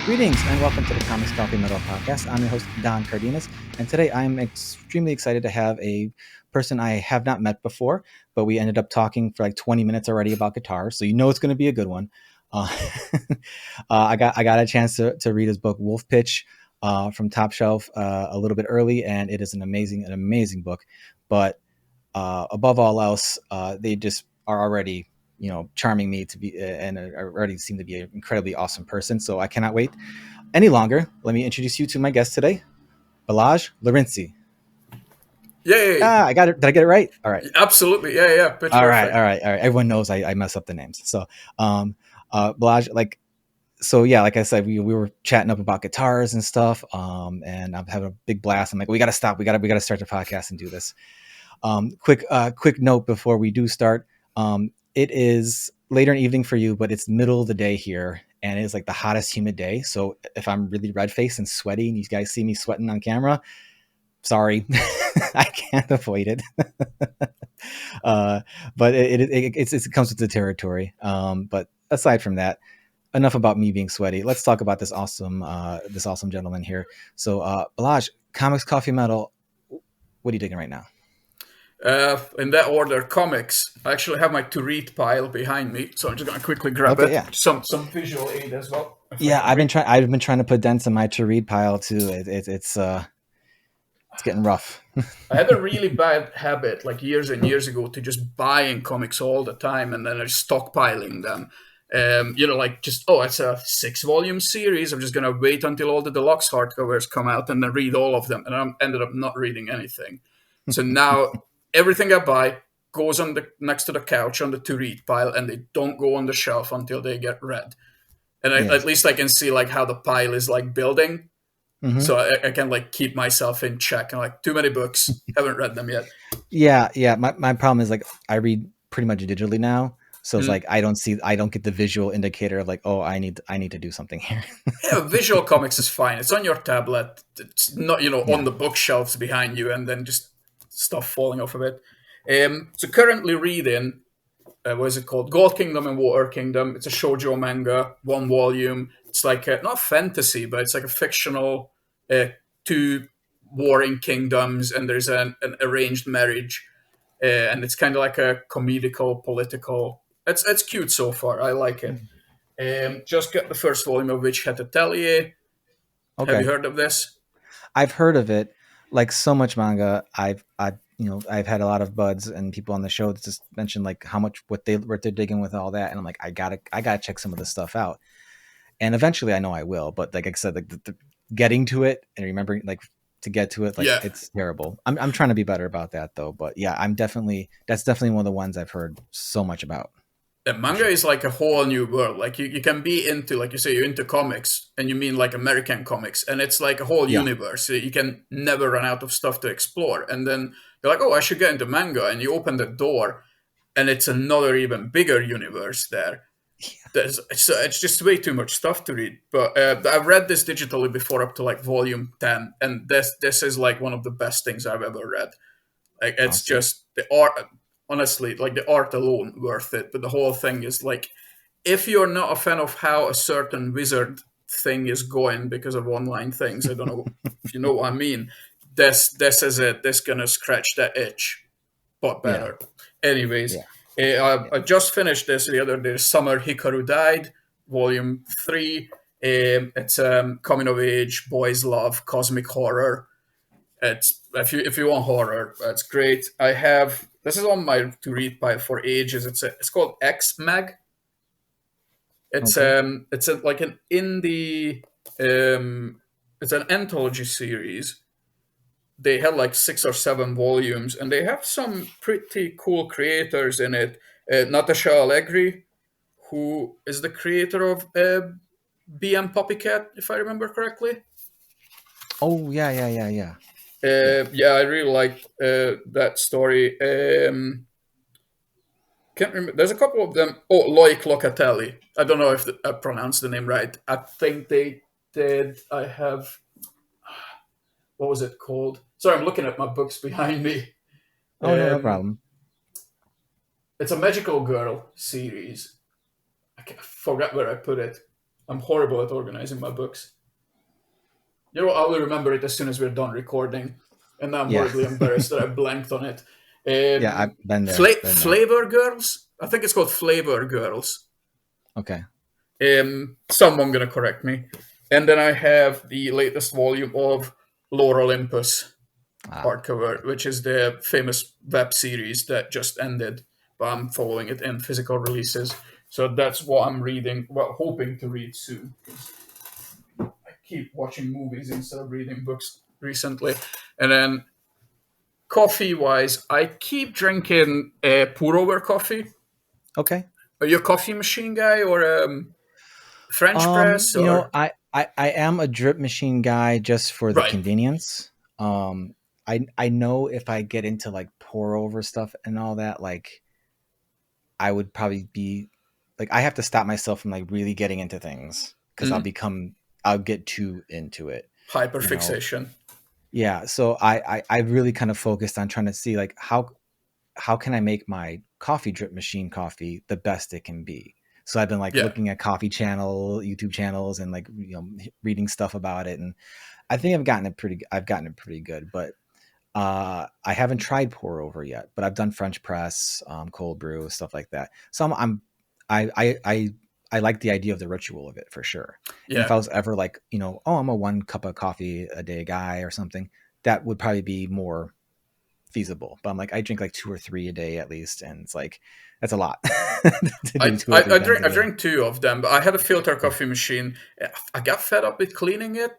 Greetings and welcome to the Comics Coffee Metal Podcast. I'm your host, Don Cardenas, and today I'm extremely excited to have a person I have not met before, but we ended up talking for like 20 minutes already about guitars, so you know it's going to be a good one. I got a chance to read his book WOLFPITCH from Top Shelf a little bit early, and it is an amazing book. But above all else, they just are already charming me to be and already seem to be an incredibly awesome person. So I cannot wait any longer. Let me introduce you to my guest today, Balazs Lorinczi. Yay! I got it. Did I get it right? All right. Absolutely. Yeah. Pitch All perfect. right. Everyone knows I mess up the names. So, Balazs, like I said, we were chatting up about guitars and stuff. And I'm having a big blast. I'm like, we got to stop. We got to start the podcast and do this. Quick note before we do start. It is later in the evening for you, but it's middle of the day here, and it is like the hottest, humid day. So if I'm really red faced and sweaty, and you guys see me sweating on camera, sorry, I can't avoid it. But it comes with the territory. But aside from that, enough about me being sweaty. Let's talk about this awesome gentleman here. So, Balazs, Comics, Coffee, Metal. What are you digging right now? In that order, comics. I actually have my to read pile behind me, so I'm just gonna quickly grab it. Yeah. Some visual aid as well. Yeah, I've been trying to put dents in my to read pile too. It's getting rough. I had a really bad habit, like years and years ago, to just buying comics all the time and then stockpiling them. It's a 6-volume series. I'm just gonna wait until all the deluxe hardcovers come out and then read all of them. And I ended up not reading anything. So now everything I buy goes on the next to the couch on the to read pile, and they don't go on the shelf until they get read. And at least I can see like how the pile is like building. Mm-hmm. So I can like keep myself in check. And like, too many books, haven't read them yet. Yeah. My problem is like I read pretty much digitally now. So it's like I don't get the visual indicator of like, oh, I need to do something here. Yeah, visual comics is fine. It's on your tablet. It's not, on the bookshelves behind you and then just stuff falling off of it. So currently reading, what is it called? Gold Kingdom and Water Kingdom. It's a shoujo manga, 1 volume. It's like not fantasy, but it's like a fictional 2 warring kingdoms, and there's an arranged marriage, and it's kind of like a comedical, political. It's cute so far. I like it. Just got the first volume of Witch Hat Atelier. Okay. Have you heard of this? I've heard of it. Like so much manga, I've had a lot of buds and people on the show that just mentioned like what they're digging with all that, and I'm like, I gotta check some of this stuff out. And eventually, I know I will. But like I said, like the getting to it and remembering like to get to it, like It's terrible. I'm trying to be better about that though. But yeah, that's definitely one of the ones I've heard so much about. Manga is like a whole new world. Like you can be into, like you say, you're into comics, and you mean like American comics, and it's like a whole universe. You can never run out of stuff to explore. And then you're like, oh, I should get into manga, and you open the door, and it's another even bigger universe there. It's just way too much stuff to read. But I've read this digitally before, up to like volume 10, and this is like one of the best things I've ever read. Like it's just the art. Honestly, like the art alone worth it, but the whole thing is like, if you're not a fan of how a certain wizard thing is going because of online things, I don't know if you know what I mean, this is it. This gonna scratch that itch, but better. Anyways, I just finished this the other day. Summer Hikaru Died, volume 3. It's coming of age, boys love, cosmic horror. It's if you want horror, that's great. This is on my to read pile for ages. It's called X Mag. It's like an indie. It's an anthology series. They have like 6 or 7 volumes, and they have some pretty cool creators in it. Natasha Allegri, who is the creator of BM Puppycat, if I remember correctly. Oh yeah. I really like that story. Can't remember. There's a couple of them. Oh, Loic Locatelli. I don't know if I pronounced the name right. I think they did. I have. What was it called? Sorry, I'm looking at my books behind me. Oh, no problem. It's a Magical Girl series. I forgot where I put it. I'm horrible at organizing my books. You know, I will remember it as soon as we're done recording, and I'm Yeah. horribly embarrassed that I blanked on it. Yeah, I've been there. Been there. Flavor Girls. I think it's called Flavor Girls. Okay. Someone gonna correct me. And then I have the latest volume of Lore Olympus Ah, hardcover, which is the famous web series that just ended, but I'm following it in physical releases. So that's what I'm reading, well, hoping to read soon. I keep watching movies instead of reading books recently. And then coffee wise, I keep drinking pour over coffee. okay. Are you a coffee machine guy or French press or I am a drip machine guy just for the right? convenience. I know if I get into like pour over stuff and all that, like I would probably be like I have to stop myself from like really getting into things because Mm, I'll get too into it, you know. hyperfixation. Yeah, so I really kind of focused on trying to see like how can I make my coffee drip machine coffee the best it can be. So I've been like Yeah, looking at coffee YouTube channels and like reading stuff about it, and I think I've gotten it pretty good, but I haven't tried pour over yet, but I've done French press, cold brew, stuff like that. So I, I, I, I like the idea of the ritual of it for sure. And if yeah. I was ever like, oh, I'm a 1 cup of coffee a day guy or something, that would probably be more feasible. But I'm like, I drink like 2 or 3 a day at least. And it's like, that's a lot to do two or three times a I day. drink two of them, but I have a filter coffee machine. I got fed up with cleaning it.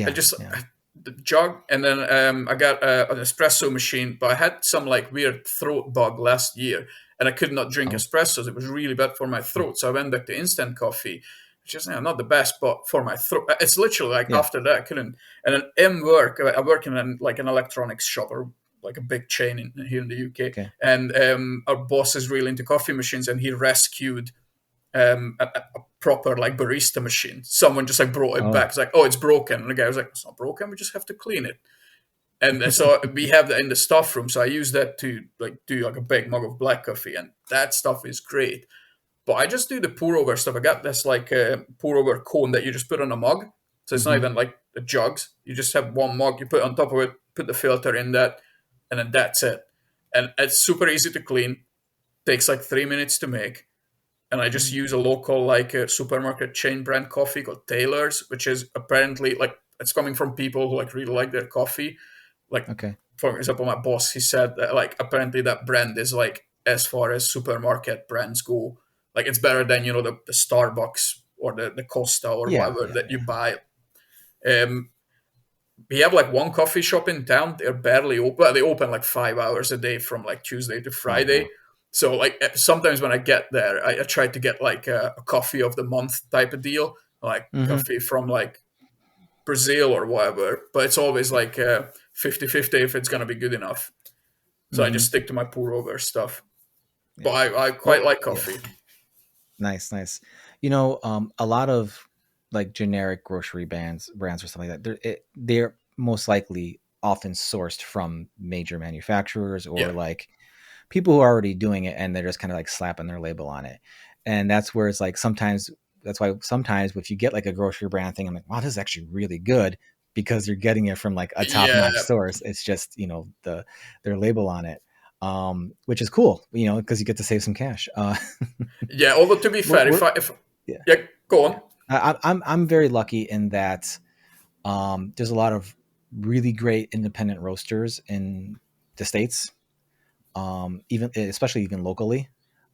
I Yeah. just Yeah. the jug, and then I got an espresso machine. But I had some like weird throat bug last year, and I could not drink Oh, espressos. It was really bad for my throat. So I went back to instant coffee, which is not the best, but for my throat, it's literally like yeah. after that I couldn't. And then in work, I work in like an electronics shop or like a big chain here in the UK, Okay. and our boss is really into coffee machines, and he rescued a proper like barista machine. Someone just like brought it back. Oh, It's like, oh, it's broken. And the guy was like, it's not broken. We just have to clean it. And so we have that in the staff room. So I use that to like do like a big mug of black coffee, and that stuff is great. But I just do the pour over stuff. I got this like pour over cone that you just put on a mug. So it's not hmm even like the jugs. You just have one mug. You put it on top of it. Put the filter in that, and then that's it. And it's super easy to clean. Takes like 3 minutes to make, and I just use a local like a supermarket chain brand coffee called Taylor's, which is apparently like it's coming from people who like really like their coffee. Like okay. for example, my boss he said that like apparently that brand is like as far as supermarket brands go, like it's better than the Starbucks or the Costa or Yeah. whatever Yeah. that you buy. Um, we have like one coffee shop in town. They're barely open. They open like 5 hours a day from like Tuesday to Oh, Friday. wow. So like sometimes when I get there, I try to get like a coffee of the month type of deal, like hmm coffee from like Brazil or whatever. But it's always like 50-50 if it's gonna be good enough. So I just hmm stick to my pour over stuff. But Yeah. I quite Well, like yeah. coffee. Nice, nice. A lot of like generic grocery brands or something like that, they're most likely often sourced from major manufacturers or Yeah, like people who are already doing it and they're just kind of like slapping their label on it. And that's where it's like that's why sometimes if you get like a grocery brand thing, I'm like, wow, this is actually really good because you're getting it from like a yeah, top-notch source. It's just, their label on it. Which is cool, because you get to save some cash. yeah. Although to be We're, fair, we're if yeah. yeah, go on. I'm very lucky in that there's a lot of really great independent roasters in the states, even especially even locally.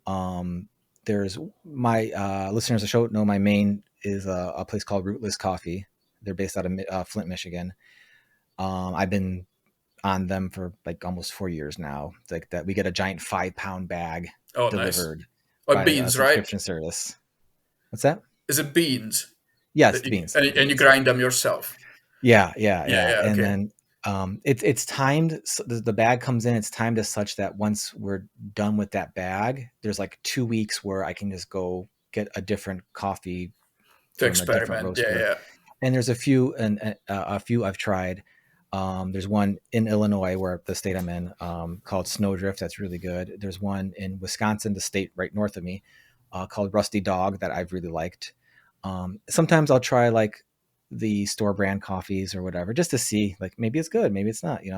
Um, there's my listeners of the show know my main is a place called Rootless Coffee. They're based out of Flint, Michigan. I've been on them for like almost 4 years now. It's like that, we get a giant 5 pound bag Oh, nice. delivered Oh, by a beans, right? subscription service. What's that? Is it beans? Yes, That the you, beans, and, the and you beans. grind them yourself. Yeah, yeah, Yeah, yeah. yeah, And okay. then it's timed. So the bag comes in. It's timed as such that once we're done with that bag, there's like 2 weeks where I can just go get a different coffee To from a different experiment. Yeah, roaster. yeah. And there's a few I've tried. There's one in Illinois, where the state I'm in, called Snowdrift. That's really good. There's one in Wisconsin, the state right north of me, called Rusty Dog that I've really liked. Sometimes I'll try like the store brand coffees or whatever, just to see like maybe it's good, maybe it's not, you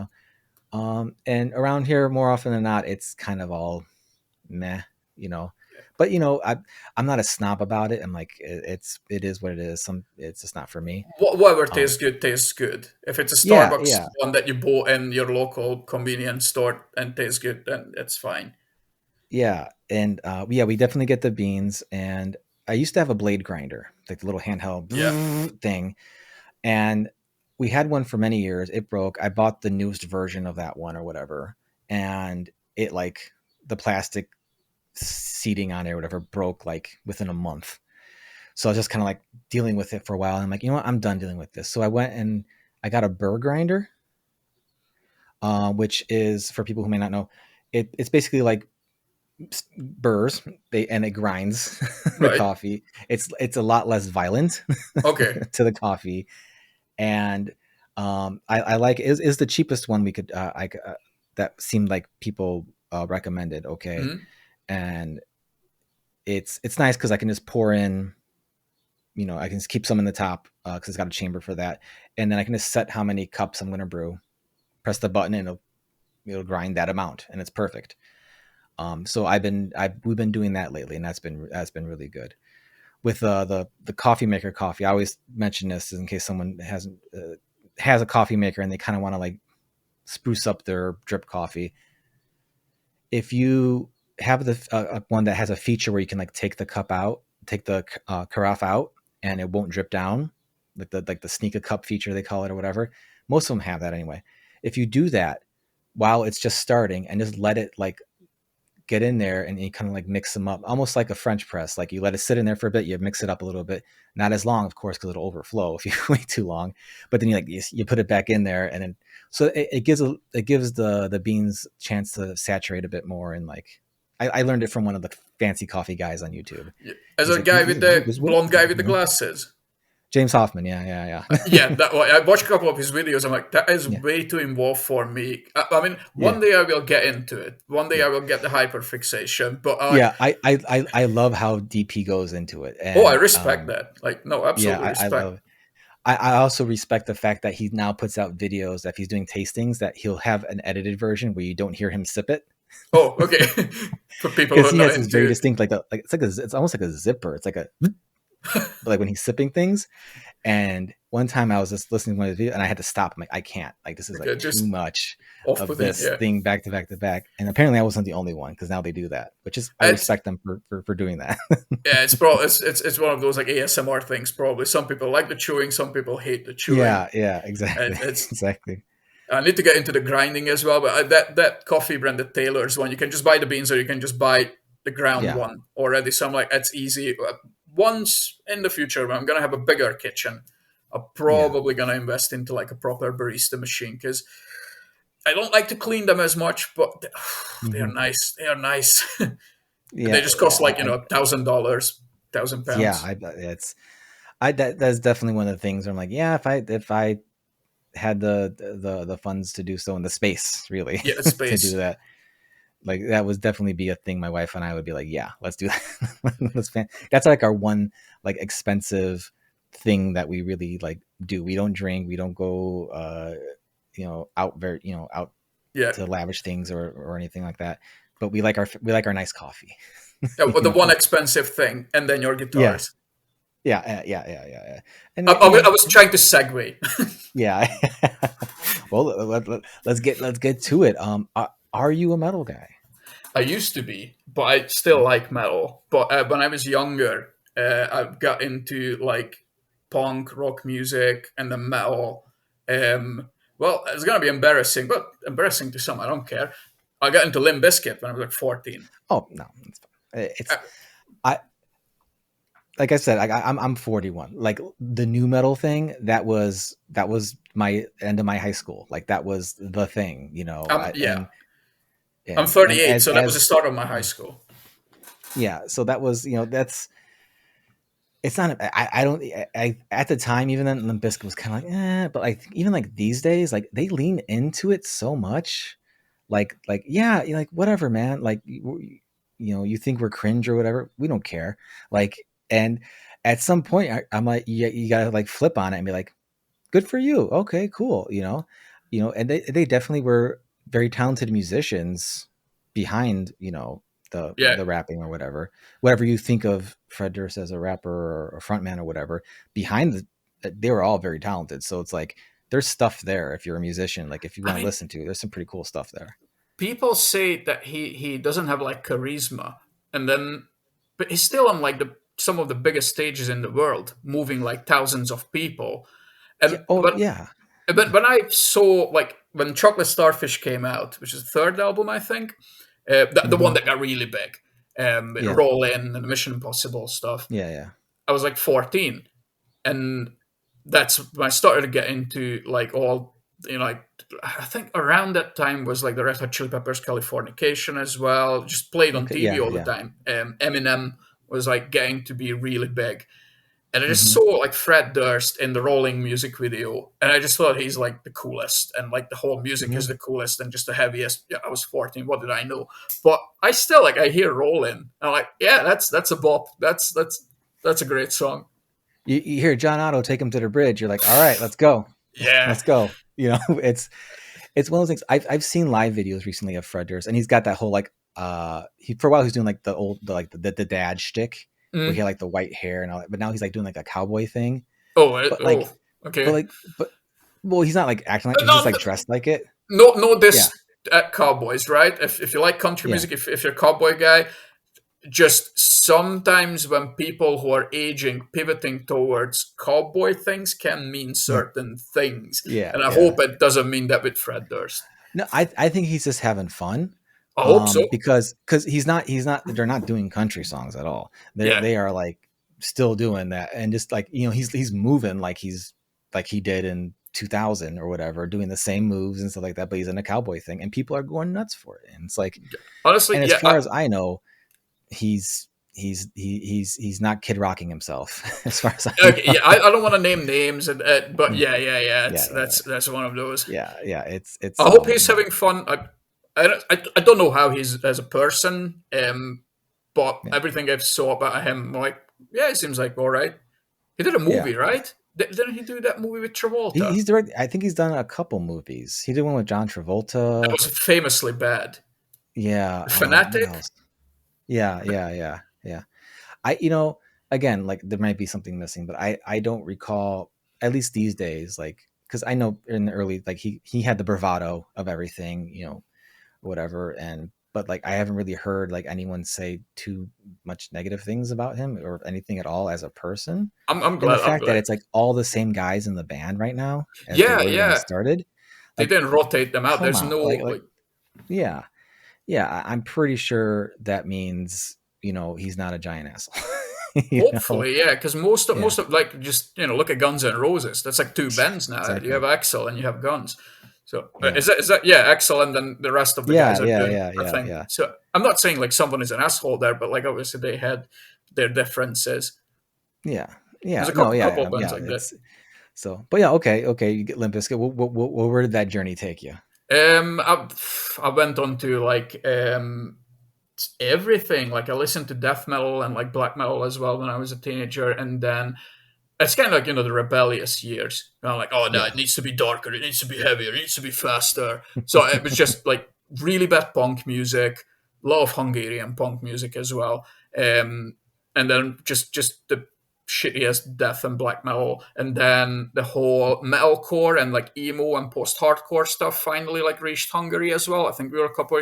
know. And around here, more often than not, it's kind of all meh, you know. But you know, I'm not a snob about it. I'm like, it is what it is. It's just not for me. Whatever Um, tastes good tastes good. If it's a yeah, Starbucks yeah, one that you bought in your local convenience store and tastes good, then it's fine. yeah, and yeah, we definitely get the beans. And I used to have a blade grinder, like the little handheld Yeah. thing, and we had one for many years. It broke. I bought the newest version of that one or whatever, and it like the plastic seating on it or whatever broke like within a month. So I was just kind of like dealing with it for a while. And I'm like, you know what? I'm done dealing with this. So I went and I got a burr grinder, which is for people who may not know, it's basically like burrs. And it grinds the Right. coffee. It's a lot less violent Okay. to the coffee, and I like is the cheapest one we could that seemed like people recommended. Okay, Mhm. and it's nice because I can just pour in, you know, I can just keep some in the top because it's got a chamber for that, and then I can just set how many cups I'm going to brew. Press the button, and it'll grind that amount, and it's perfect. So we've been doing that lately, and that's been really good. With the coffee maker coffee, I always mention this in case someone hasn't has a coffee maker and they kind of want to like spruce up their drip coffee. If you have the one that has a feature where you can like take the cup out, take the carafe out, and it won't drip down, like the sneak a cup feature they call it or whatever. Most of them have that anyway. If you do that while it's just starting and just let it like get in there and you kind of like mix them up, almost like a French press. Like you let it sit in there for a bit, you mix it up a little bit, not as long, of course, because it'll overflow if you wait too long. But then you put it back in there, and then so it gives the beans chance to saturate a bit more. And like I learned it from one of the fancy coffee guys on YouTube. Yeah. As He's a like, guy with the this way, blonde guy with the you know, glasses. James Hoffman. Yeah, yeah, yeah, Yeah, that I watched a couple of his videos. I'm like, that is yeah, way too involved for me. I mean, yeah, one day I will get into it. One day yeah. I will get the hyperfixation. But Yeah, I love how deep he goes into it, oh, I and respect that. Like, no, yeah, absolutely I respect. love I also respect the fact that he now puts out videos that if he's doing tastings that he'll have an edited version where you don't hear him sip it Oh, okay. For people who because are he not has this very into distinct like it's almost like a zipper. It's like a like when he's sipping things. And one time I was just listening to one of his videos and I had to stop. I'm like, I can't. Like this is like okay, too just much of off-putting. this Yeah, thing back to back to back. And apparently I wasn't the only one because now they do that, which is I it's respect them for doing that. yeah, it's one of those like ASMR things. Probably some people like the chewing, some people hate the chewing, Yeah, exactly, and it's. exactly. I need to get into the grinding as well, but that coffee brand, the Taylor's one, you can just buy the beans or you can just buy the ground Yeah, one already. So I'm like, that's easy. Once in the future, when I'm gonna have a bigger kitchen, I'm yeah. probably gonna invest into like a proper barista machine because I don't like to clean them as much, but they're Hmm. nice. They are nice. They Yeah, just cost like I $1,000, thousand yeah, pounds. it's that's definitely one of the things where I'm like, yeah, if I had the funds to do so and the space really Yeah, to do space. that, like that would definitely be a thing. My wife and I would be like, yeah, let's do that. That's like our one like expensive thing that we really like do. We don't drink, we don't go out very out Yeah, to lavish things or anything like that. But we like our nice coffee. yeah. you The know? one expensive thing, and then your Yeah, guitars. yeah. And I was trying to segue. yeah. Well, let's get to it. Are you a metal guy? I used to be, but I still like metal. But when I was younger, I got into like punk rock music and the metal. Well, it's gonna be embarrassing, but embarrassing to some. I don't care. I got into Limp Bizkit when I was like 14. Oh no, it's fine. Uh, I like I said, I'm 41. Like the new metal thing, that was my end of my high school. Like that was the thing, yeah, and I'm and 38, as so that was the as start of my high school. yeah, so that was that's it's not I don't at the time even then Limp Bizkit was kind of like but like even like these days like they lean into it so much, like yeah, you're like whatever man, like you think we're cringe or whatever, we don't care, like and at some point, I'm like, you gotta like flip on it and be like, good for you. Okay, cool. And they definitely were very talented musicians behind, Yeah, the rapping or whatever you think of Fred Durst as a rapper or a frontman or whatever. Behind they were all very talented. So it's like there's stuff there if you're a musician. Like if you I want to mean, listen to, there's some pretty cool stuff there. people say that he doesn't have like charisma, and then but he's still on like the some of the biggest stages in the world, moving like thousands of people. Yeah. And Oh yeah. but when I saw like when Chocolate Starfish came out, which is the third album, I think, the one Hmm. that got really big, Yeah. Roll In and the Mission Impossible stuff. Yeah. Yeah. I was like 14, and that's when I started to get into like all like I think around that time was like the Red Hot Chili Peppers Californication as well, just played on Okay. TV Yeah. all the Yeah. time. Eminem was like getting to be really big, and I just Hmm. saw like Fred Durst in the Rolling music video, and I just thought he's like the coolest, and like the whole music is Hmm. the coolest and just the heaviest. Yeah, I was 14. What did I know? But I still like I hear Rolling. I'm like, yeah, that's a bop. That's a great song. You hear John Otto take him to the bridge. You're like, all right, let's go. Yeah. Let's go. It's one of those things. I've seen live videos recently of Fred Durst, and he's got that whole like he for a while he was doing like the dad shtick where he Mm. had like the white hair and all that, but now he's like doing like a cowboy thing. Oh, But like oh, but okay. like but well, he's not like acting like he's just No, like dressed like it. no, Yeah, this cowboys, right? If you like country yeah, music, if you're a cowboy guy, just sometimes when people who are aging pivoting towards cowboy things can mean certain things, yeah, and I yeah. hope it doesn't mean that with Fred Durst. No, I think he's just having fun. I hope so. Because he's not they're not doing country songs at all. Yeah, They are like still doing that, and just like he's moving like he did in 2000 or whatever, doing the same moves and stuff like that. But he's in a cowboy thing, and people are going nuts for it. And it's like, honestly, and as yeah. far as I know, he's not kid rocking himself as far as I Okay, know. yeah, I don't want to name names, but Mm. yeah, Yeah, yeah, that's one of those. yeah. It's I hope he's having fun. I don't know how he's as a person, but yeah, everything I've saw about him, like, yeah, it seems like all right. He did a yeah. movie, right? Didn't he do that movie with Travolta? He's direct. I think he's done a couple movies. He did one with John That Travolta. was famously bad. Yeah. The What Fanatic? else? Yeah. I, again, like there might be something missing, but I don't recall, at least these days, like, because I know in the early, like he had the bravado of everything, whatever, but like I haven't really heard like anyone say too much negative things about him or anything at all as a person. I'm And the glad. I'm fact that glad. it's like all the same guys in the band right now as they Yeah, were when he yeah. started, They like, didn't rotate them out. come There's on, no like, like. yeah, yeah. I'm pretty sure that means he's not a giant asshole. you know, Hopefully, yeah, because yeah, most of like just look at Guns N' Roses. That's like two bands now. You have exactly. Axel and you have Guns. So Yeah, is that yeah Axel and then the rest of the guys are doing their thing. yeah. So I'm not saying like someone is an asshole there, but like obviously they had their differences. Yeah, There's yeah, a no, couple yeah, of bands yeah. like that. It's so, but yeah, okay. You get Limp Bizkit. Where did that journey take you? I went on to like everything. Like I listened to death metal and like black metal as well when I was a teenager, and then it's kind of like the rebellious years. Like, oh no, Yeah. it needs to be darker, it needs to be heavier, it needs to be faster. So it was just like really bad punk music, a lot of Hungarian punk music as well, and then just the shittiest death and black metal, and then the whole metalcore and like emo and post-hardcore stuff finally like reached Hungary as well. I think we were a couple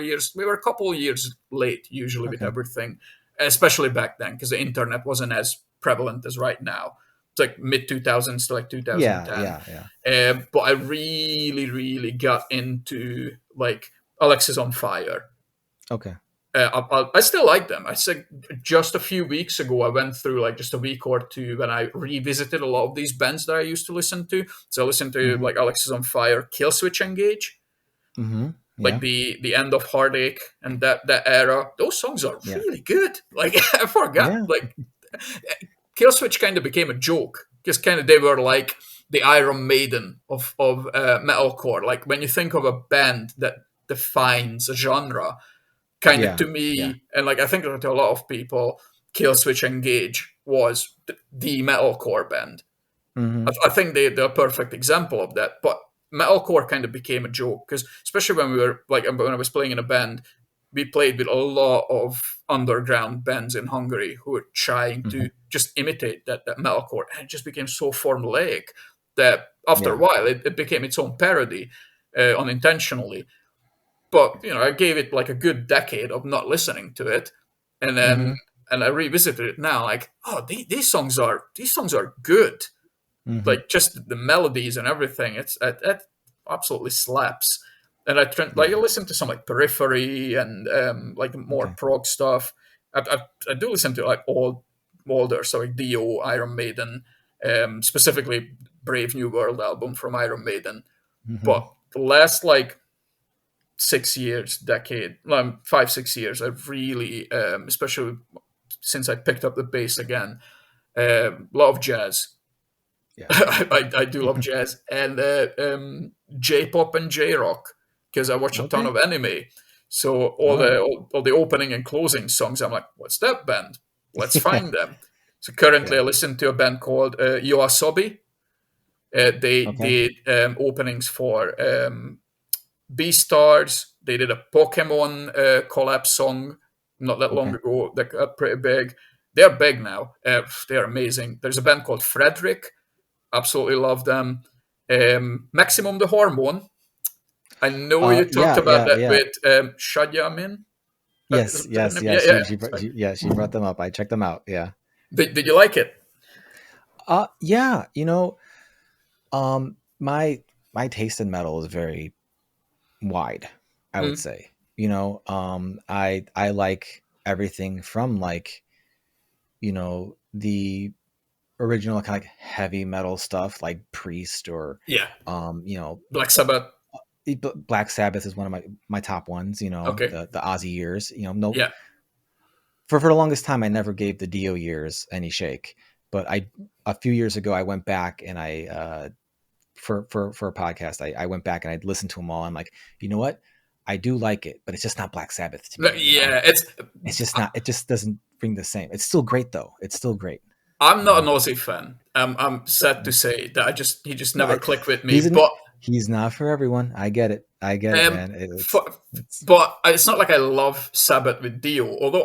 of years late usually with Okay. everything, especially back then because the internet wasn't as prevalent as right now. It's like mid 2000s to like Yeah, 2010. yeah. But I really, really got into like Alexis on Fire. Okay. I still like them. I said just a few weeks ago, I went through like just a week or two when I revisited a lot of these bands that I used to listen to. So I listened to Mm-hmm. like Alexis on Fire, Killswitch Engage, Mm-hmm. like Yeah. the end of Heartache and that era. Those songs are Yeah. really good. Like I forgot, Yeah. like Killswitch kind of became a joke because kind of they were like the Iron Maiden of metalcore. Like when you think of a band that defines a genre, kind of Yeah. to Yeah. me, and like I think to a lot of people, Killswitch Engage was the metalcore band. Mm-hmm. I think they're a perfect example of that. But metalcore kind of became a joke because, especially when we were like when I was playing in a band, we played with a lot of underground bands in Hungary who were trying Mm-hmm. to just imitate that metalcore, and it just became so formulaic that after a Yeah. while it became its own parody, unintentionally. But I gave it like a good decade of not listening to it, and then Mm-hmm. I revisited it now, like, oh, these songs are good, Mm-hmm. like just the melodies and everything. It absolutely slaps. And like I Yeah. listen to some like Periphery and like more Okay. prog stuff. I do listen to like older, so like Dio, Iron Maiden, specifically Brave New World album from Iron Maiden. Mm-hmm. But the last like 6 years, decade, 5 6 years, I've really, especially since I picked up the bass again, a lot of jazz. Yeah. I do love jazz and J-pop and J-rock because I watch a ton Okay. of anime. So all Oh. the all the opening and closing songs, I'm like, what's that band? Let's Yeah. find them. So currently, Yeah. I listen to a band called Yoasobi. They Okay. did openings for Beastars. They did a Pokemon collab song not that long Okay. ago. That got pretty big. They're big now. They're amazing. There's a band called Frederick. Absolutely love them. Maximum the Hormone. I know you talked Yeah. about Yeah. that Yeah. with Shadyamin. Yes. Is that her Yes. name? Yeah. Yeah, yeah. Yeah. She brought them up. I checked them out. Yeah. Did you like it? Yeah. My taste in metal is very wide, I would Mm, say. I like everything from like, the original kind of like heavy metal stuff like Priest or yeah. um, you know, Black Sabbath. Black Sabbath is one of my top ones, Okay. the Ozzy years, no, Yeah. for the longest time I never gave the Dio years any shake, but a few years ago I went back and I for a podcast I went back and I listened to them all. I'm like, you know what? I do like it, but it's just not Black Sabbath to me, Yeah. It's. It's just not, it just doesn't bring the same. It's still great though. It's still great, I'm you not know. an Aussie fan. I'm sad to say that he just No, never clicked with me. he's an But he's not for everyone. I get it. I get it, um, man. for, It's but it's not like I love Sabbath with Dio. Although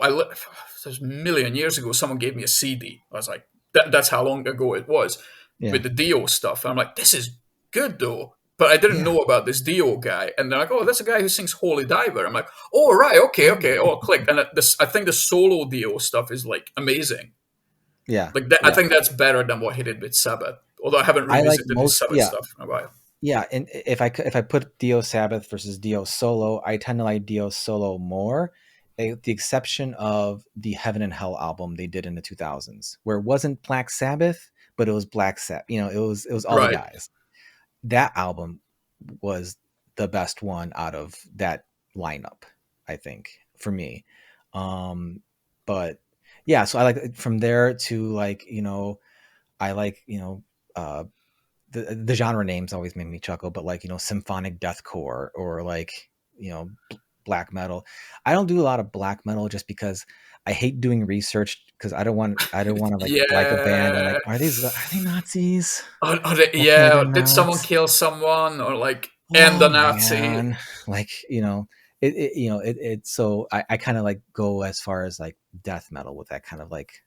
there's a million years ago, someone gave me a CD. I was like, that's how long ago it was yeah, with the Dio stuff. I'm like, this is good though. But I didn't yeah, know about this Dio guy, and they're like, "Oh, that's a guy who sings Holy Diver." I'm like, "Oh, right, okay, okay." Oh, click, and I think the solo Dio stuff is like amazing. yeah, Like that, I yeah. think that's better than what he did with Sabbath. Although I haven't I like revisited his most. Sabbath Yeah, stuff in a while. yeah. And if I put Dio Sabbath versus Dio Solo, I tend to like Dio Solo more. With the exception of the Heaven and Hell album they did in the 2000s, where it wasn't Black Sabbath, but it was Black Sabbath. It was all the Right. guys. That album was the best one out of that lineup, I think, for me. But yeah, so I like from there to like, I like, uh the genre names always make me chuckle, but like, symphonic deathcore or like, black metal. I don't do a lot of black metal just because I hate doing research because I don't want to like a band and like, Yeah. are they Nazis? Okay, Yeah. they're Did not. someone kill someone or like end a Oh Nazi? man, like so I kind of like go as far as like death metal with that kind of like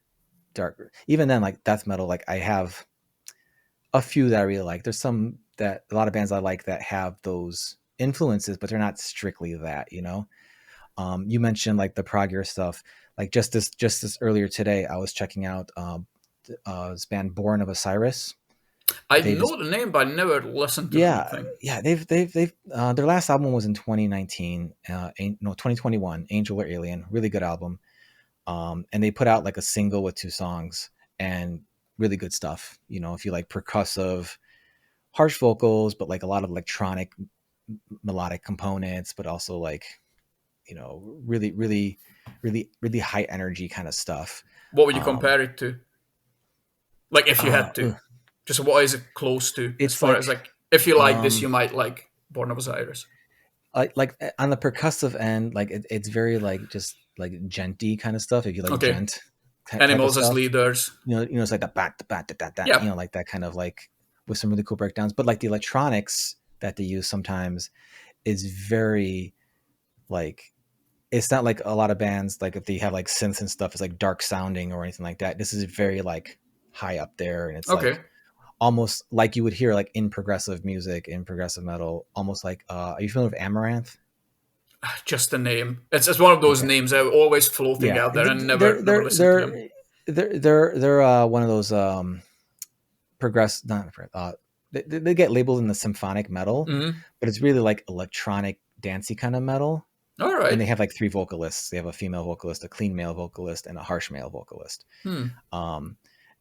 dark. Even then, like death metal, like I have a few that I really like. There's some that a lot of bands I like that have those influences, but they're not strictly that. You mentioned like the progger stuff. Like just this earlier today, I was checking out this band Born of Osiris. I They just know the name, but I never listened to Yeah, anything. yeah. They've their last album was in 2019. No, 2021. Angel or Alien, really good album. And they put out like a single with two songs and really good stuff. If you like percussive, harsh vocals, but like a lot of electronic melodic components, but also like really, really, really, really high energy kind of stuff. What would you Um, compare it to? Like if you had to, ugh, just what is it close to as it's far like as like if you like this, um you might like Buenos Aires. on the percussive end, like it's very like just like genty kind of stuff. If you like Okay. gent, type of Animals as stuff. leaders. It's like that bat, bat, that, that, Yeah. like that kind of like with some really cool breakdowns. But like the electronics that they use sometimes is very like, it's not like a lot of bands like if they have like synths and stuff, it's like dark sounding or anything like that. This is very like high up there, and it's Okay. like almost like you would hear like in progressive music, in progressive metal, almost like are you familiar with Amaranth? Just the name. It's one of those Okay. names that are always floating Yeah. out there and They're never they're listened to them. they're they're one of those progress not they get labeled in the symphonic metal, Hmm. but it's really like electronic dancey kind of metal. All And right. they have like three vocalists. They have a female vocalist, a clean male vocalist, and a harsh male vocalist. Hmm. Um,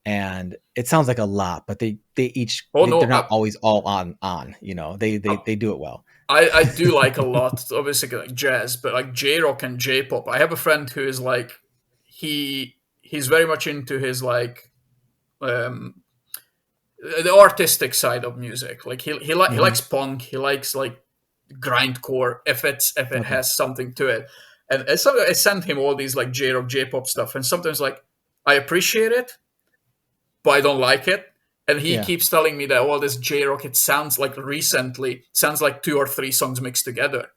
and it sounds like a lot, but they each Oh they're no, not always all on. They do it well. I do like a lot, obviously like jazz, but like J rock and J pop. I have a friend who is like he's very much into his like um the artistic side of music. Like he Hmm. likes punk, he likes like grindcore if it Okay. has something to it. And I sent him all these like J rock, J pop stuff, and sometimes like I appreciate it, but I don't like it. And he Yeah. keeps telling me that all this J rock, it sounds like recently, sounds like two or three songs mixed together.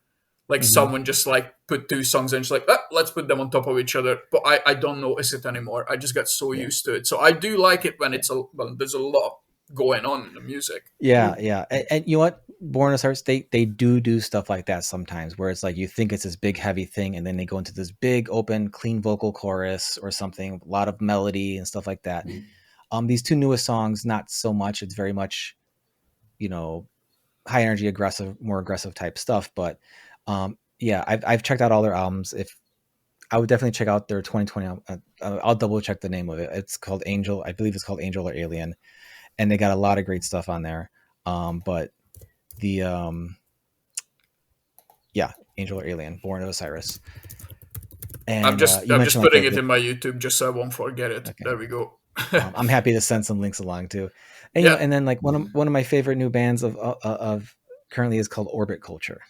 Like Hmm. someone just like put two songs and just like, let's put them on top of each other. But I don't notice it anymore. I just got so Yeah. used to it. So I do like it when Yeah. when there's a lot going on in the music. Yeah. Yeah. And you know what? Born as Hearts, they do stuff like that sometimes, where it's like you think it's this big heavy thing, and then they go into this big open clean vocal chorus or something, a lot of melody and stuff like that. These two newest songs, not so much. It's very much, you know, high energy, aggressive, more aggressive type stuff. But yeah, I've checked out all their albums. If I would definitely check out their 2020 album. I'll double check the name of it. It's called Angel. I believe it's called Angel or Alien, and they got a lot of great stuff on there. But the yeah, Angel or Alien, Born of Osiris, and you I'm just mentioned like putting the it in my YouTube just so I won't forget it. okay. There we go. I'm happy to send some links along too, and Yeah, and then like one of my favorite new bands of currently is called Orbit Culture.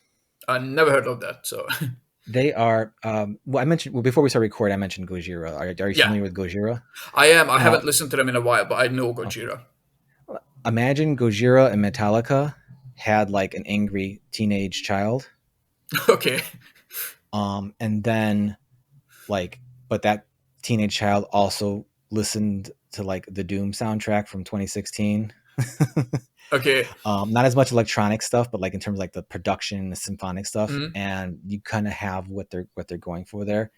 I never heard of that. So They are well. I mentioned before we started recording. I mentioned Gojira. Are you yeah, familiar with Gojira? I am. I Now, haven't listened to them in a while, but I know okay. Gojira. Imagine Gojira and Metallica had like an angry teenage child, Okay. and then like, but that teenage child also listened to like the Doom soundtrack from 2016. Okay. Not as much electronic stuff, but like in terms of like the production, the symphonic stuff, Mhm. and you kind of have what they're going for there.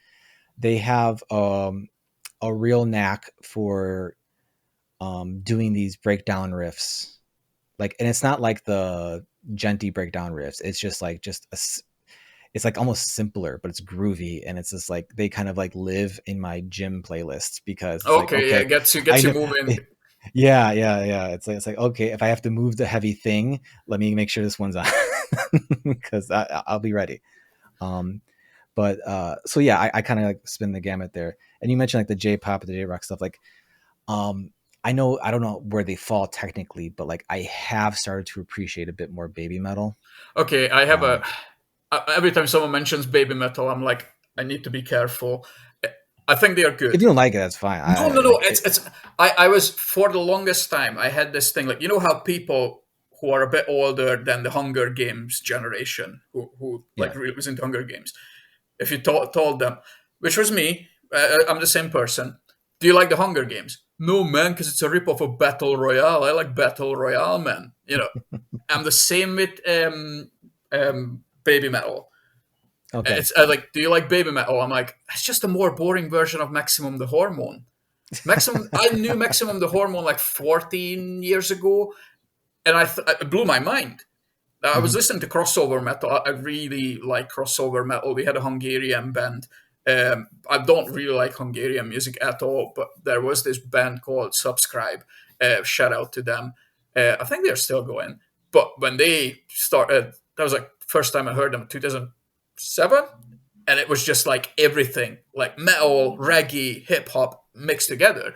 They have a real knack for doing these breakdown riffs, like, and it's not like the genty breakdown riffs. It's just like it's like almost simpler, but it's groovy, and it's just like they kind of like live in my gym playlists because it's like Okay. Yeah. okay, Gets I you know. moving. Yeah. It's like okay, if I have to move the heavy thing, let me make sure this one's on because I'll be ready. Um, but so yeah, I kind of like spin the gamut there. And you mentioned like the J-pop, the J-rock stuff, like um I don't know where they fall technically, but like I have started to appreciate a bit more baby metal. Okay. I have a. Um Every time someone mentions baby metal, I'm like, I need to be careful. I think they are if good. you don't like it, that's fine. No, I no, no. like it. It's. I was for the longest time. I had this thing like you know how people who are a bit older than the Hunger Games generation, who like Yeah. really was into Hunger Games, if you told them, which was me, I'm the same person. Do you like the Hunger Games? No, man, because it's a ripoff of Battle Royale. I like Battle Royale, man. You know, I'm the same with baby metal. Okay. It's like, do you like baby metal? I'm like, it's just a more boring version of Maximum the Hormone. Maximum, I knew Maximum the Hormone like 14 years ago, and it blew my mind. I was Hmm. listening to crossover metal. I really like crossover metal. We had a Hungarian band. I don't really like Hungarian music at all, but there was this band called Subscribe. Shout out to them. I think they're still going. But when they started, that was like first time I heard them, 2007, and it was just like everything, like metal, reggae, hip hop mixed together.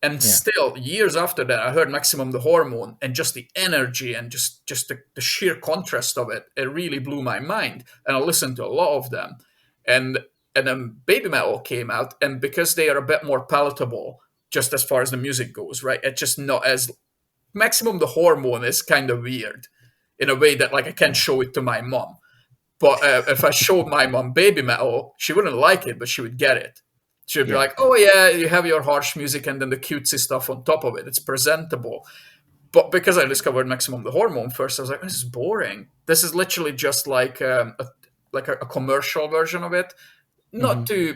And Yeah. still, years after that, I heard Maximum the Hormone, and just the energy and just the sheer contrast of it, it really blew my mind. And I listened to a lot of them, and and then Baby Metal came out, and because they are a bit more palatable, just as far as the music goes, right? It's just not as Maximum the Hormone is kind of weird in a way that like I can't Yeah. show it to my mom. But if I showed my mom Baby Metal, she wouldn't like it, but she would get it. She would be Yeah. like, "Oh yeah, you have your harsh music and then the cutesy stuff on top of it. It's presentable." But because I discovered Maximum the Hormone first, I was like, "This is boring. This is literally just like a commercial version of it." Not Hmm. to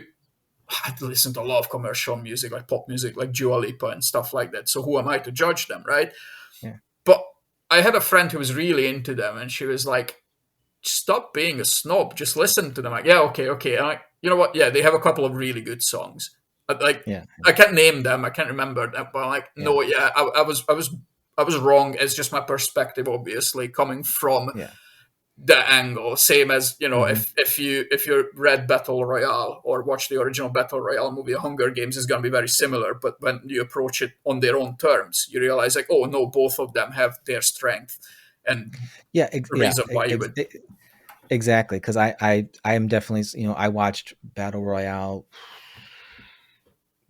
I listen to a lot of commercial music, like pop music, like Dua Lipa and stuff like that. So who am I to judge them, right? Yeah. But I had a friend who was really into them, and she was like, "Stop being a snob. Just listen to them." Like, yeah, okay, okay. And you know what? Yeah, they have a couple of really good songs. Like, Yeah. I can't name them. I can't remember them. But I'm like, Yeah. no, yeah, I was wrong. It's just my perspective, obviously, coming from Yeah. the angle. Same as Hmm. if you read Battle Royale or watch the original Battle Royale movie, Hunger Games is going to be very similar. But when you approach it on their own terms, you realize like, oh no, both of them have their strength and Yeah. the reason why you would. Exactly. Because I am definitely, I watched Battle Royale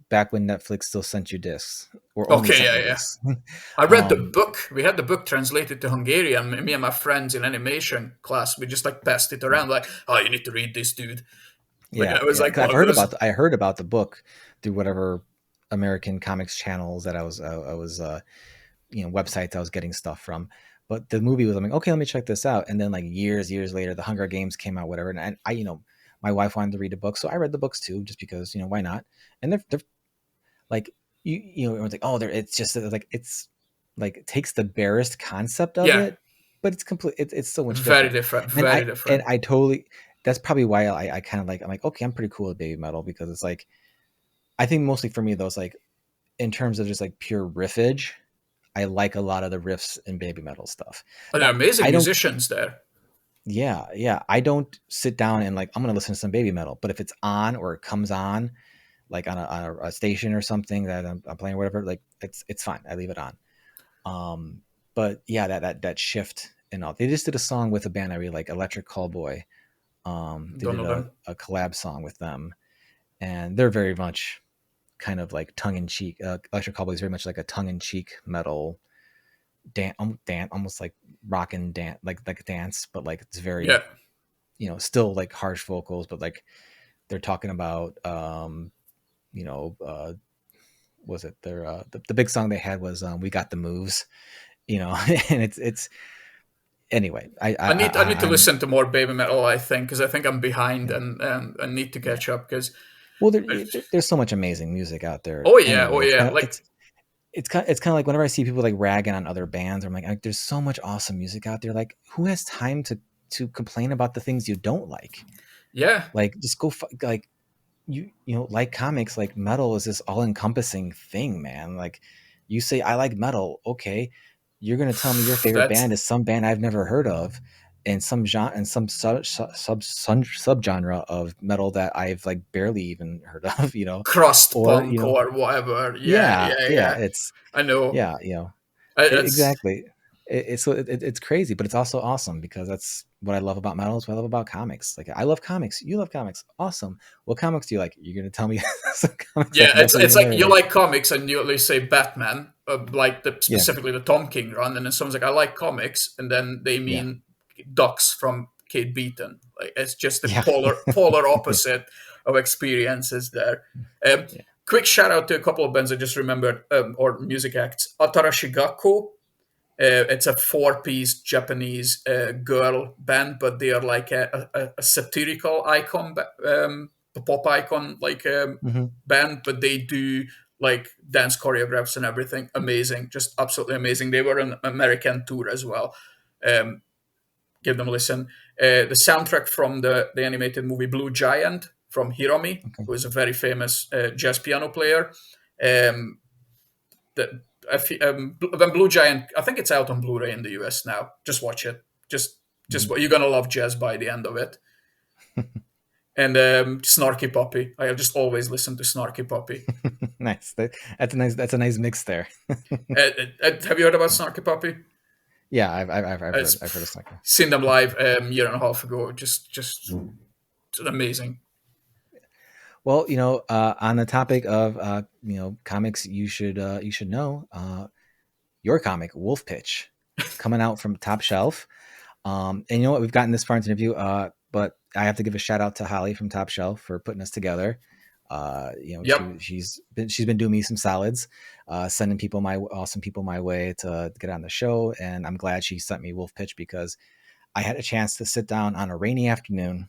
back when Netflix still sent you discs or only Okay, sent yeah, you yeah. discs. I read the um, book. We had the book translated to Hungarian. Me and my friends in animation class, we just like passed it around, like, "Oh, you need to read this, dude." Like yeah, it was yeah. like Because one of those. I heard about the book through whatever American comics channels that I was websites I was getting stuff from. But the movie was, I'm like, okay, let me check this out. And then like years later, the Hunger Games came out, whatever. And I my wife wanted to read a book, so I read the books too, just because why not? And they're like everyone's like, oh, it's just like it takes the barest concept of Yeah, it, but it's complete. It's so much very different. different, And very different. I totally. That's probably why I kind of like. I'm like, okay, I'm pretty cool with Baby Metal because it's like I think mostly for me though, it's like in terms of just like pure riffage, I like a lot of the riffs in Baby Metal stuff. And they're Now, amazing I don't, musicians there. yeah, I don't sit down and like, I'm going to listen to some Baby Metal, but if it's on or it comes on, like on a station or something that I'm playing or whatever, like it's fine. I leave it on. Um, but yeah, that shift and all. They just did a song with a band I really like, Electric Callboy. They Don't did know them. a collab song with them, and they're very much kind of like tongue in cheek. Electric Callboy is very much like a tongue in cheek metal dance, almost like rock and dance, like dance, but like it's very, Yeah, still like harsh vocals, but like they're talking about, you know, was it their the big song they had was "We Got the Moves," and it's anyway. I need to I'm listen to more baby metal. I think because I think I'm behind yeah, and I need to yeah. catch up because. Well, there's so much amazing music out there. Oh Anyway, yeah, like it's kind of like whenever I see people like ragging on other bands, I'm like, there's so much awesome music out there. Like, who has time to complain about the things you don't like? yeah, Like, just go like like comics. Like metal is this all encompassing thing, man. Like, you say I like metal, okay? You're gonna tell me your favorite that's band is some band I've never heard of, and some genre and some subgenre of metal that I've like barely even heard of, crust or punk or whatever. Yeah, yeah, yeah, yeah, yeah. it's I know. yeah, It's exactly. It's crazy, but it's also awesome because that's what I love about metal. Is what I love about comics. Like I love comics, you love comics, awesome. What comics do you like? You're gonna tell me some comics Yeah, I've never it's even like heard you of. like comics and you at least say Batman, like Yeah, specifically the Tom King run, and then someone's like, I like comics, and then they yeah, mean Ducks from Kate Beaton. Like it's just the yeah, polar yeah, opposite of experiences there. Um, yeah. Quick shout out to a couple of bands I just remembered, or music acts. Atarashigako. It's a four-piece Japanese girl band, but they are like a satirical icon, a pop icon like Hmm. band, but they do like dance choreographs and everything. Amazing, just absolutely amazing. They were on American tour as well. Um, Give them a listen. The soundtrack from the animated movie Blue Giant from Hiromi, Okay. who is a very famous jazz piano player. Um, the when Blue Giant, I think it's out on Blu-ray in the US now. Just watch it. Just Hmm. what you're gonna love jazz by the end of it. And Snarky Puppy. I just always listen to Snarky Puppy. Nice. That's a nice mix there. Have you heard about Snarky Puppy? Yeah, I've heard of It's Sucker. seen them live a year and a half ago. Just amazing. Well, on the topic of comics, you should know your comic Wolf Pitch coming out from Top Shelf. And you know what? We've gotten this far into the interview, but I have to give a shout out to Holly from Top Shelf for putting us together. Yep. She's been doing me some solids, sending awesome people my way to get on the show, and I'm glad she sent me Wolf Pitch because I had a chance to sit down on a rainy afternoon,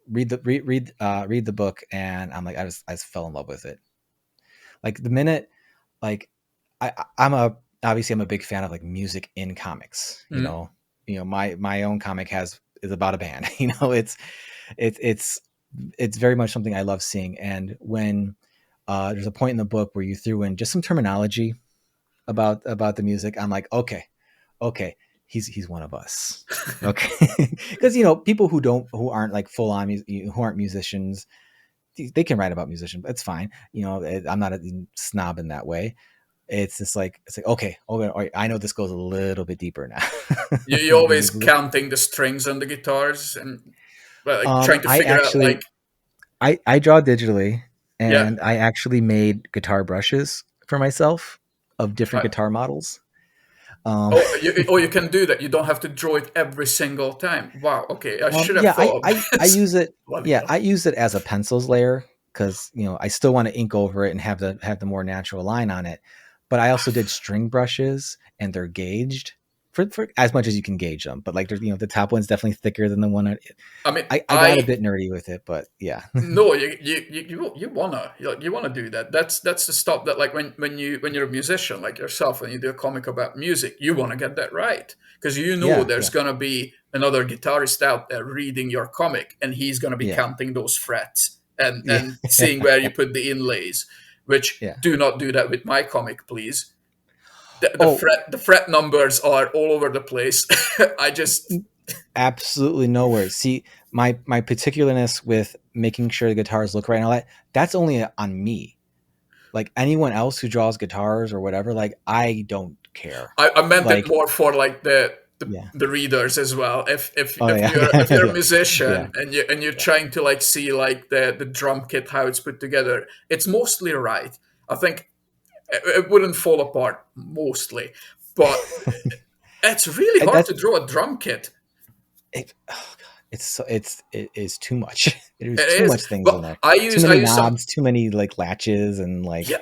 read the book, and I'm like, I just fell in love with it. Like the minute, like I'm a obviously I'm a big fan of like music in comics. Mm. My own comic is about a band. It's it's it's very much something I love seeing. And when there's a point in the book where you threw in just some terminology about the music, I'm like, okay, he's one of us. Okay, because people who aren't like full on who aren't musicians, they can write about musicians. It's fine. I'm not a snob in that way. It's like okay, all right, I know this goes a little bit deeper now. You always counting the strings on the guitars and like trying to I figure out actually like I draw digitally, yeah. and I actually made guitar brushes for myself of different I, guitar models. Um, you can do that. You don't have to draw it every single time. Wow. Okay, I should have yeah, thought of I this. use it. Bloody Yeah, hell. I use it as a pencils layer because I still want to ink over it and have the more natural line on it. But I also did string brushes, and they're gauged for as much as you can gauge them. But like there's the top one's definitely thicker than the one. I mean, I got a bit nerdy with it, but yeah. no, you wanna you wanna do that. That's the stuff that like when you're a musician like yourself and you do a comic about music, you wanna get that right because Yeah, there's yeah, gonna be another guitarist out there reading your comic and he's gonna be yeah, counting those frets yeah, and seeing where you put the inlays. Which yeah. do not do that with my comic, please. Oh, The fret numbers are all over the place. I just absolutely nowhere. See, my particularness with making sure the guitars look right and all that, that's only on me. Like anyone else who draws guitars or whatever, like I don't care. I meant it Like, more for like yeah. the readers as well. Oh yeah. If you're a Yeah. Yeah. musician and you're Yeah. trying to like see like the drum kit how it's put together, it's mostly right. I think it wouldn't fall apart mostly, but it's really hard That's to draw a drum kit. it. Oh God, it is too much. There's It too is, much things in but there. Too I many use some. knobs. Too many like latches and Yeah,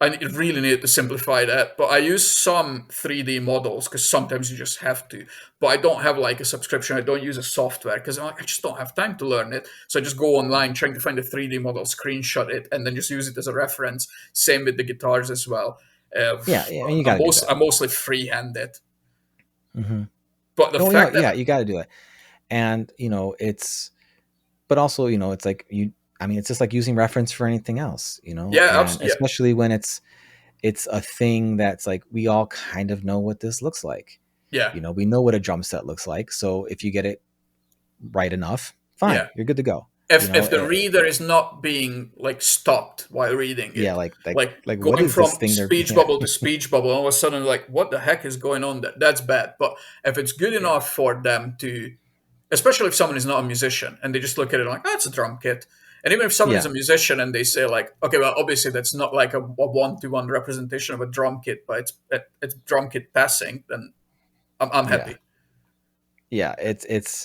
like really need to simplify that. But I use some 3D models because sometimes you just have to. But I don't have like a subscription. I don't use a software because I just don't have time to learn it. So I just go online trying to find a 3D model, screenshot it, and then just use it as a reference. Same with the guitars as well. Uh, yeah. Yeah. And you got to do that. I mostly freehand it. Mm-hmm. But the Oh yeah. fact that Yeah. You got to do it. And but also it's like I mean it's just like using reference for anything else, yeah, and yeah, especially when it's a thing that's like we all kind of know what this looks like. yeah, We know what a drum set looks like, so if you get it right enough, fine, yeah. you're good to go. If the reader is not being like stopped while reading Yeah, it, like like what going is this from thing they're speech yeah. bubble to speech bubble, all of a sudden like what the heck is going on there? That's bad. But if it's good Yeah, enough for them to, especially if someone is not a musician and they just look at it like, oh, it's a drum kit. And even if someone is yeah, a musician and they say like, okay, well, obviously that's not like a one-to-one representation of a drum kit, but it's drum kit passing, then I'm yeah, happy. yeah. It's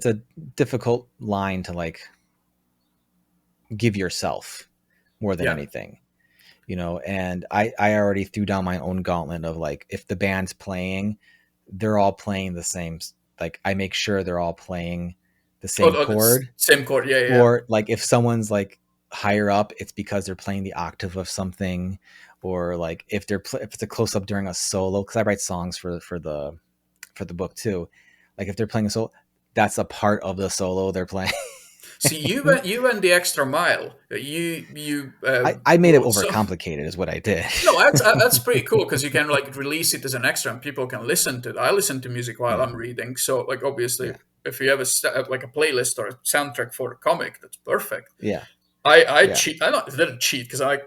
a difficult line to like give yourself more than Yeah, anything. And I already threw down my own gauntlet of like if the band's playing, they're all playing the same, like I make sure they're all playing the same it's chord, same chord. Yeah, yeah, or like if someone's like higher up, it's because they're playing the octave of something, or like if if it's a close up during a solo, because I write songs for the book too, like if they're playing a solo, that's a part of the solo they're playing. See, you went the extra mile. You I made it wrote some. overcomplicated is what I did. No, that's pretty cool because you can like release it as an extra and people can listen to it. I listen to music while Yeah, I'm reading, so like obviously yeah, if you have like a playlist or a soundtrack for a comic, that's perfect. yeah, I yeah, cheat. I didn't cheat because I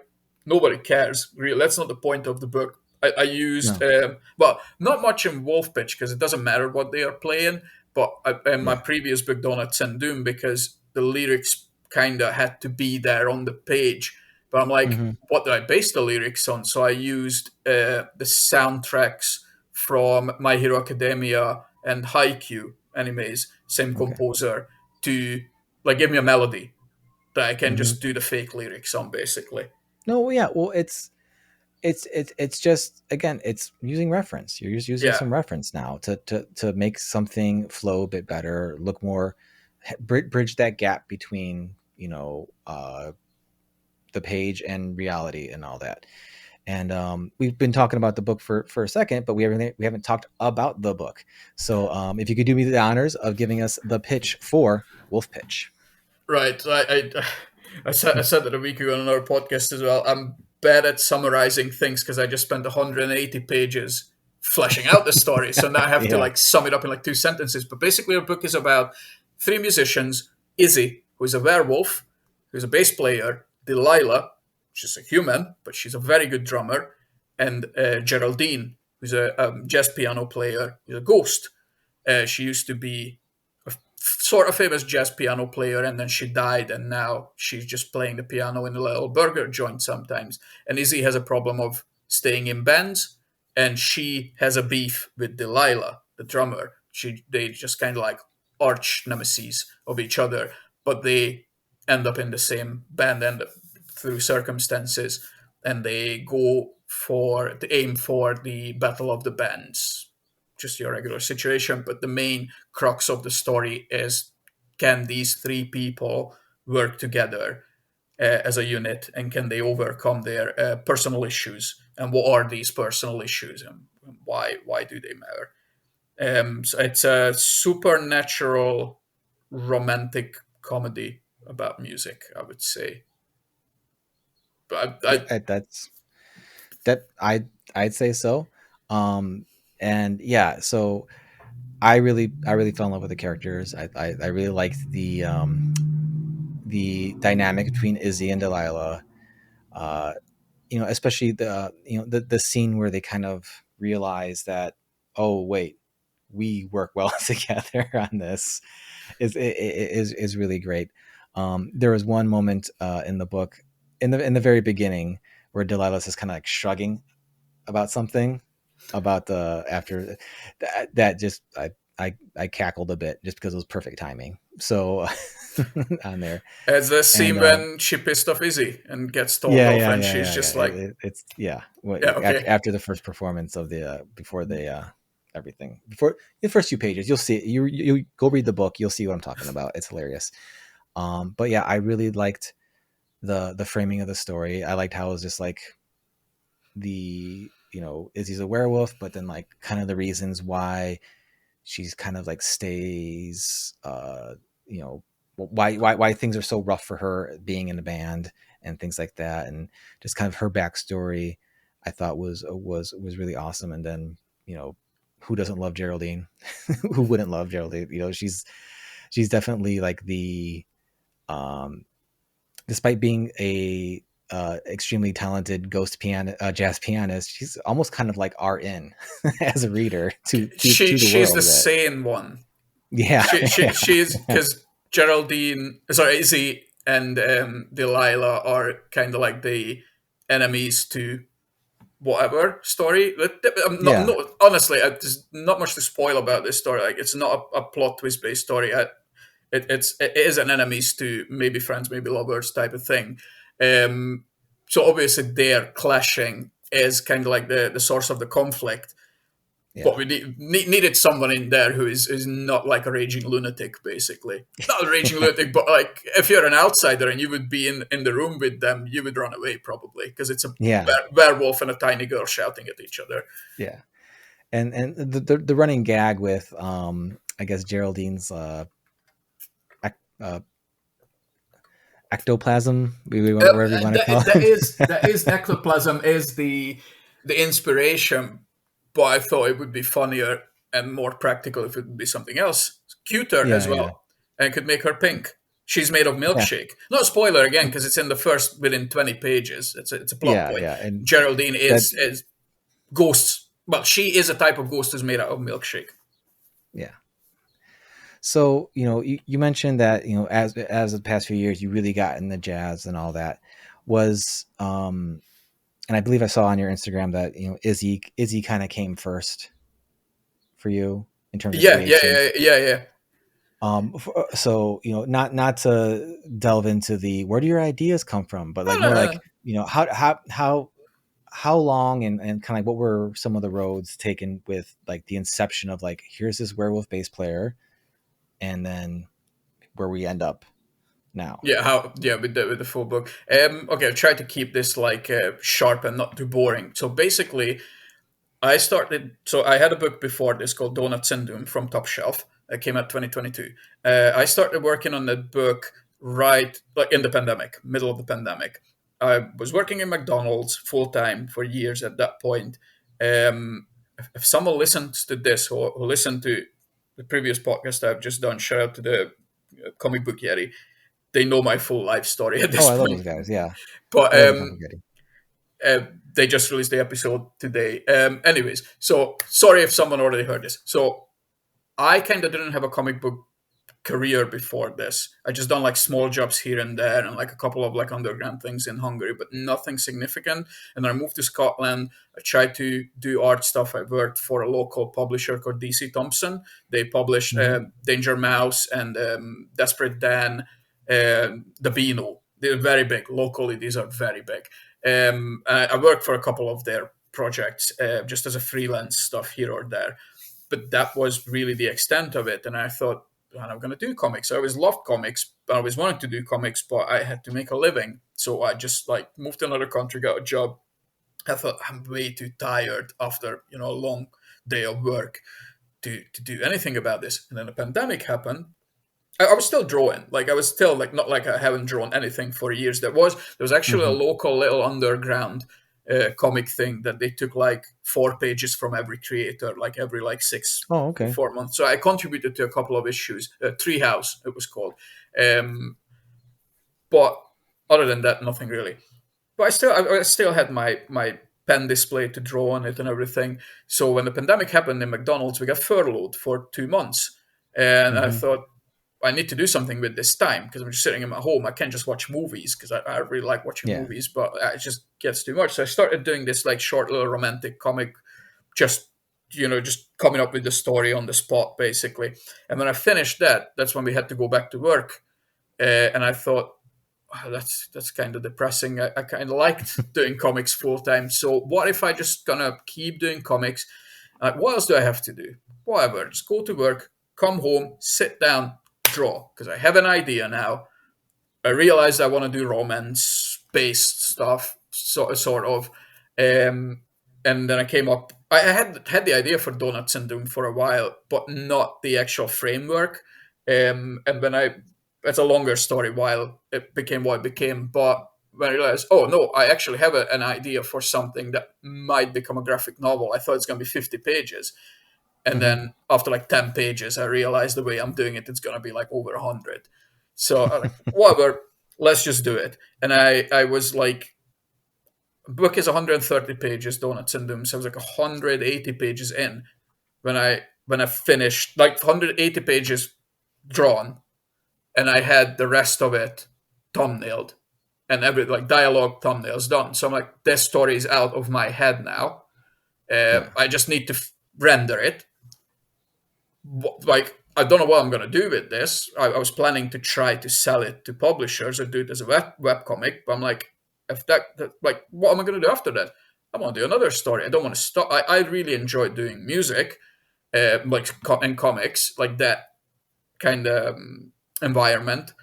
nobody cares really. That's not the point of the book. I used no, well not much in Wolf Pitch because it doesn't matter what they are playing. But in my yeah, previous book, Donuts and Doom, because the lyrics kind of had to be there on the page. But I'm like, Hmm. what did I base the lyrics on? So I used the soundtracks from My Hero Academia and Haikyuu animes, same Okay. composer, to like give me a melody that I can Hmm. just do the fake lyrics on, basically. No, yeah. Well, it's just, again, it's using reference. You're just using Yeah, some reference now to make something flow a bit better, look more, bridge that gap between, the page and reality and all that. And we've been talking about the book for a second, but we haven't talked about the book. So if you could do me the honors of giving us the pitch for Wolf Pitch. right. I said that a week ago on another podcast as well. I'm bad at summarizing things because I just spent 180 pages fleshing out the story. So now I have to Yeah. like sum it up in like 2 sentences. But basically, our book is about three musicians: Izzy, who is a werewolf, who's a bass player; Delilah, she's a human, but she's a very good drummer; and Geraldine, who's a jazz piano player, who's a ghost. She used to be a sort of famous jazz piano player, and then she died, and now she's just playing the piano in a little burger joint sometimes. And Izzy has a problem of staying in bands, and she has a beef with Delilah, the drummer. They just kind of like arch nemesis of each other, but they end up in the same band and through circumstances, and they go for the aim for the battle of the bands, just your regular situation. But the main crux of the story is, can these three people work together as a unit, and can they overcome their personal issues, and what are these personal issues, and why do they matter? So it's a supernatural romantic comedy about music, I would say. But Yeah, that's that. I'd say so. Um, and yeah, so I really fell in love with the characters. I really liked the dynamic between Izzy and Delilah. Uh, especially the scene where they kind of realize that, oh wait, we work well together on this, is really great. There was one moment in the book, in the very beginning, where Delilah's just kind of like shrugging about something, about the after that just I cackled a bit just because it was perfect timing. So on there. as the And scene when she pissed off Izzy and gets told yeah, off, yeah, and yeah, she's yeah, yeah. just like, It's yeah. yeah, okay. After the first performance of the before the everything, before the first few pages, you'll see, you go read the book, you'll see what I'm talking about. It's hilarious. But yeah, I really liked the framing of the story. I liked how it was just like, Izzy's a werewolf, but then like kind of the reasons why she's kind of like stays, you know why things are so rough for her being in the band and things like that, and just kind of her backstory, I thought was really awesome. And then, who doesn't love Geraldine? Who wouldn't love Geraldine? She's definitely like the, um despite being a extremely talented jazz pianist, she's almost kind of like RN as a reader to the She's the world. That sane one. Yeah, She's because Geraldine, sorry, Izzy and Delilah are kind of like the enemies to whatever story. I'm not, yeah, no, honestly, there's not much to spoil about this story. Like, it's not a plot twist based story. It is an enemies to maybe friends, maybe lovers type of thing. Um, so obviously their clashing is kind of like the source of the conflict. yeah, But we needed someone in there who is not like a raging lunatic, basically. Not a raging lunatic, but like if you're an outsider and you would be in the room with them, you would run away probably because it's a yeah, werewolf and a tiny girl shouting at each other. yeah. And the running gag with, I guess, Geraldine's ec- uh ectoplasm, whatever you want to call That is ectoplasm is the inspiration, but I thought it would be funnier and more practical if it would be something else, cuter as Yeah, yeah, well, and could make her pink. She's made of yeah, milkshake. Not spoiler again because it's in the first within 20 pages. It's a plot yeah, point. yeah. And Geraldine that, is ghosts. Well, she is a type of ghost who's made out of milkshake. yeah. So, you mentioned that, as the past few years, you really got in the jazz and all that. Was and I believe I saw on your Instagram that Izzy kind of came first for you in terms of Yeah, yeah, creation. yeah, yeah, yeah. So not to delve into the where do your ideas come from, but No, like no, more like no. how long and kind of like what were some of the roads taken with like the inception of like here's this werewolf bass player, and then where we end up now. Yeah, how? Yeah, with the full book. Okay, I'll try to keep this like sharp and not too boring. So basically, I started. So I had a book before this called Donut Syndrome from Top Shelf. It came out 2022. I started working on that book right like in the pandemic, middle of the pandemic. I was working in McDonald's full time for years at that point. If someone listens to this or who listened to the previous podcast I've just done, shout out to the comic book Yeti. They know my full life story at Oh, this I love point. those guys. Yeah, But I love the comic getting. uh, they just released the episode today. Anyways, so sorry if someone already heard this. So I kind of didn't have a comic book career before this. I just done like small jobs here and there and like a couple of like underground things in Hungary, but nothing significant. And then I moved to Scotland. I tried to do art stuff. I worked for a local publisher called DC Thompson. They published Mm-hmm. Danger Mouse and Desperate Dan, The Beano. They're very big locally. These are very big. I worked for a couple of their projects just as a freelance stuff here or there, but that was really the extent of it. And I thought, man, I'm going to do comics. I always loved comics. I always wanted to do comics, but I had to make a living. So I just like moved to another country, got a job. I thought I'm way too tired after a long day of work to do anything about this. And then the pandemic happened. I was still drawing. Like I was still like not like I haven't drawn anything for years. There was actually a Mm-hmm. local little underground comic thing that they took like 4 pages from every creator, like every like six Oh, to okay. 4 months. So I contributed to a couple of issues. Treehouse it was called, but other than that, nothing really. But I still had my pen display to draw on it and everything. So when the pandemic happened in McDonald's, we got furloughed for 2 months, and I Mm-hmm. thought I need to do something with this time because I'm just sitting in my home. I can't just watch movies because I really like watching Yeah. movies, but it just gets too much. So I started doing this like short little romantic comic, just just coming up with the story on the spot basically. And when I finished that, that's when we had to go back to work, and I thought, "Oh, that's kind of depressing. I kind of liked doing comics full time. So what if I just gonna keep doing comics? Like, what else do I have to do? Whatever. Just go to work, come home, sit down, draw. Because I have an idea now. I realized I want to do romance based stuff, sort of. Um, and then I came up. I had the idea for Donuts and Doom for a while, but not the actual framework. And when it's a longer story. While it became what it became, but when I realized, oh no, I actually have an idea for something that might become a graphic novel. I thought it's going to be 50 pages, and Mm-hmm. then after like 10 pages I realized the way I'm doing it, it's going to be like over 100. So I like, whatever, let's just do it. And I was like, book is 130 pages, Donuts and Doom. So I was like 180 pages in when I finished, like 180 pages drawn, and I had the rest of it thumbnailed and every like dialogue thumbnails done. So I'm like, this story is out of my head now. Yeah. I just need to render it. Like, I don't know what I'm gonna do with this. I was planning to try to sell it to publishers or do it as a web comic, but I'm like, if like, what am I gonna do after that? I want to do another story. I don't want to stop. I really enjoy doing music, like in comics, like that kind of environment,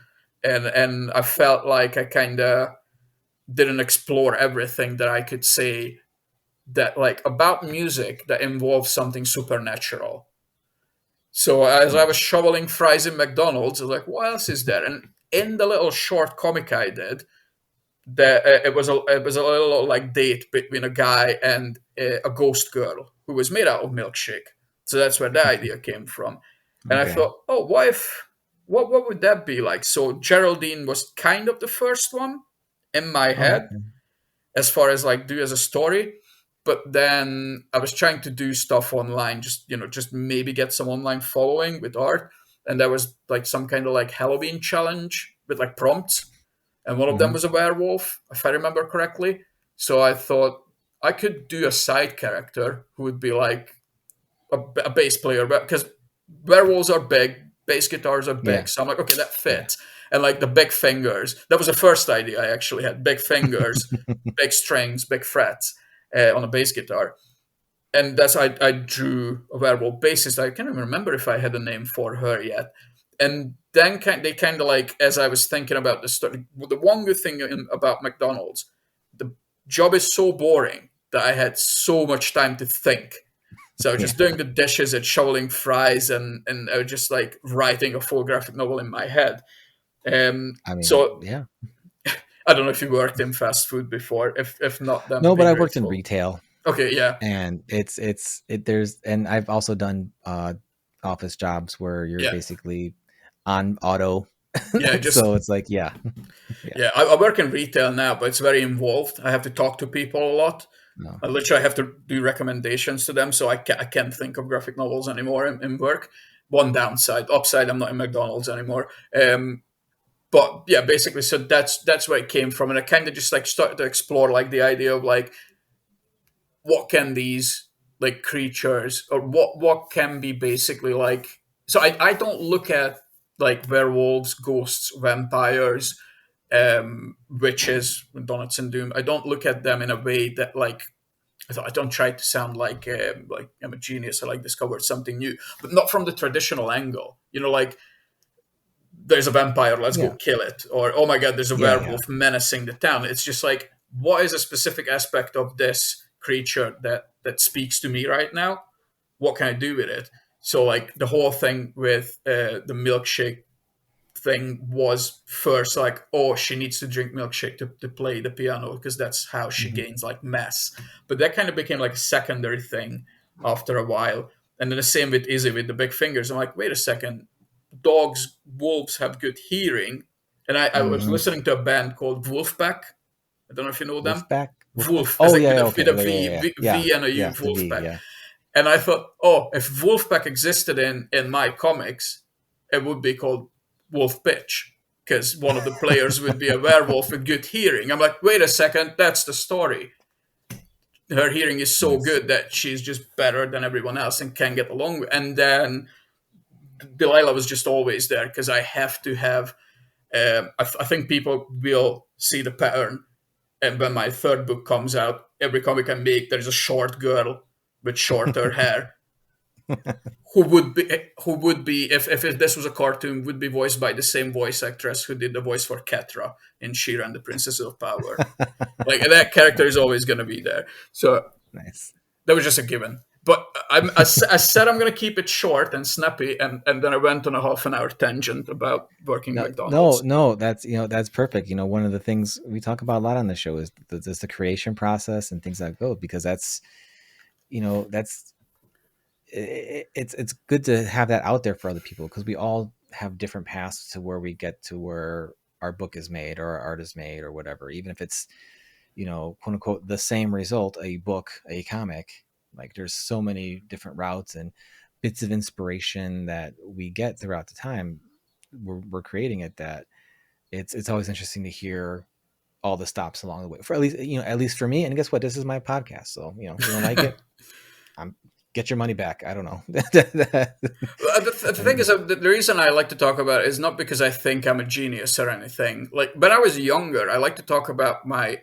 and I felt like I kind of didn't explore everything that I could say that like about music that involves something supernatural. So as I Yeah. was shoveling fries in McDonald's, I was like, what else is there? And in the little short comic I did, that it was a little like date between a guy and a ghost girl who was made out of milkshake. So that's where the idea came from. And I Okay. thought, oh, what would that be like? So Geraldine was kind of the first one in my Oh, head okay. as far as like do as a story. But then I was trying to do stuff online, just maybe get some online following with art. and there was like some kind of like Halloween challenge with like prompts, and one of them Hmm. was a werewolf, if I remember correctly. So I thought I could do a side character who would be like a bass player, because werewolves are big, bass guitars are Yeah. big. So I'm like, okay, that Yeah. fits. And like the big fingers, that was the first idea I actually had: big fingers, big strings, big frets on a bass guitar. And that's I drew a werewolf bassist. I can't even remember if I had a name for her yet. And then they kind of like, as I was thinking about the story, the one good thing about McDonald's, the job is so boring that I had so much time to think. So I was Yeah. just doing the dishes and shoveling fries, and I was just like writing a full graphic novel in my head. I mean, So yeah. I don't know if you worked in fast food before. If not, then No, be but I've worked in grateful. retail, Okay, yeah, and and I've also done office jobs where you're yeah, basically on auto. yeah. So Just it's like, yeah. Yeah. yeah. I work in retail now, but it's very involved. I have to talk to people a lot. No. I literally have to do recommendations to them, so I can't think of graphic novels anymore in work. One downside, upside, I'm not in McDonald's anymore. But yeah, basically, so that's where it came from, and I kind of just like started to explore like the idea of like what can these like creatures, or what can be basically like. So I don't look at like werewolves, ghosts, vampires, witches, donuts and doom. I don't look at them in a way that like I don't try to sound like I'm a genius. I like discovered something new, but not from the traditional angle. You know, like there's a vampire, let's go Yeah. kill it, or oh my god, there's a Yeah. Yeah. werewolf menacing the town. It's just like, what is a specific aspect of this creature that speaks to me right now? What can I do with it? So like the whole thing with the milkshake thing was first like, oh, she needs to drink milkshake to play the piano because that's how she Hmm. gains like mass. But that kind of became like a secondary thing after a while. And then the same with Izzy with the big fingers. I'm like, wait a second, dogs, wolves have good hearing. And I was Hmm. listening to a band called Wolfpack. I don't know if you know them. Wolfpack. Wolfpack. Wolf, as Oh like yeah. with Yeah, a, with okay. a Yeah. Yeah. V, Yeah. V, Yeah. V and a U, Yeah. The V. Wolfpack. Yeah. And I thought, oh, if Wolfpack existed in my comics, it would be called WolfPitch, because one of the players would be a werewolf with good hearing. I'm like, wait a second, that's the story. Her hearing is so Nice. good that she's just better than everyone else and can get along with. And then Delilah was just always there because I have to have. I think people will see the pattern. And when my third book comes out, every comic I make, there's a short girl with shorter hair who would be if this was a cartoon, would be voiced by the same voice actress who did the voice for Ketra in She-Ra and the Princesses of Power. Like that character is always going to be there. So Nice. that was just a given. But I said I'm going to keep it short and snappy, and then I went on a half an hour tangent about working No, no, McDonald's. no. That's that's perfect. One of the things we talk about a lot on the show is the creation process and things like that, because that's it's good to have that out there for other people, because we all have different paths to where we get to where our book is made or our art is made or whatever, even if it's quote unquote the same result, a book, a comic. Like there's so many different routes and bits of inspiration that we get throughout the time we're creating it, that it's always interesting to hear all the stops along the way, for at least for me. And guess what, this is my podcast, so if you don't like it, I'm get your money back. I don't know. The thing is, the reason I like to talk about it is not because I think I'm a genius or anything. Like when I was younger, I like to talk about my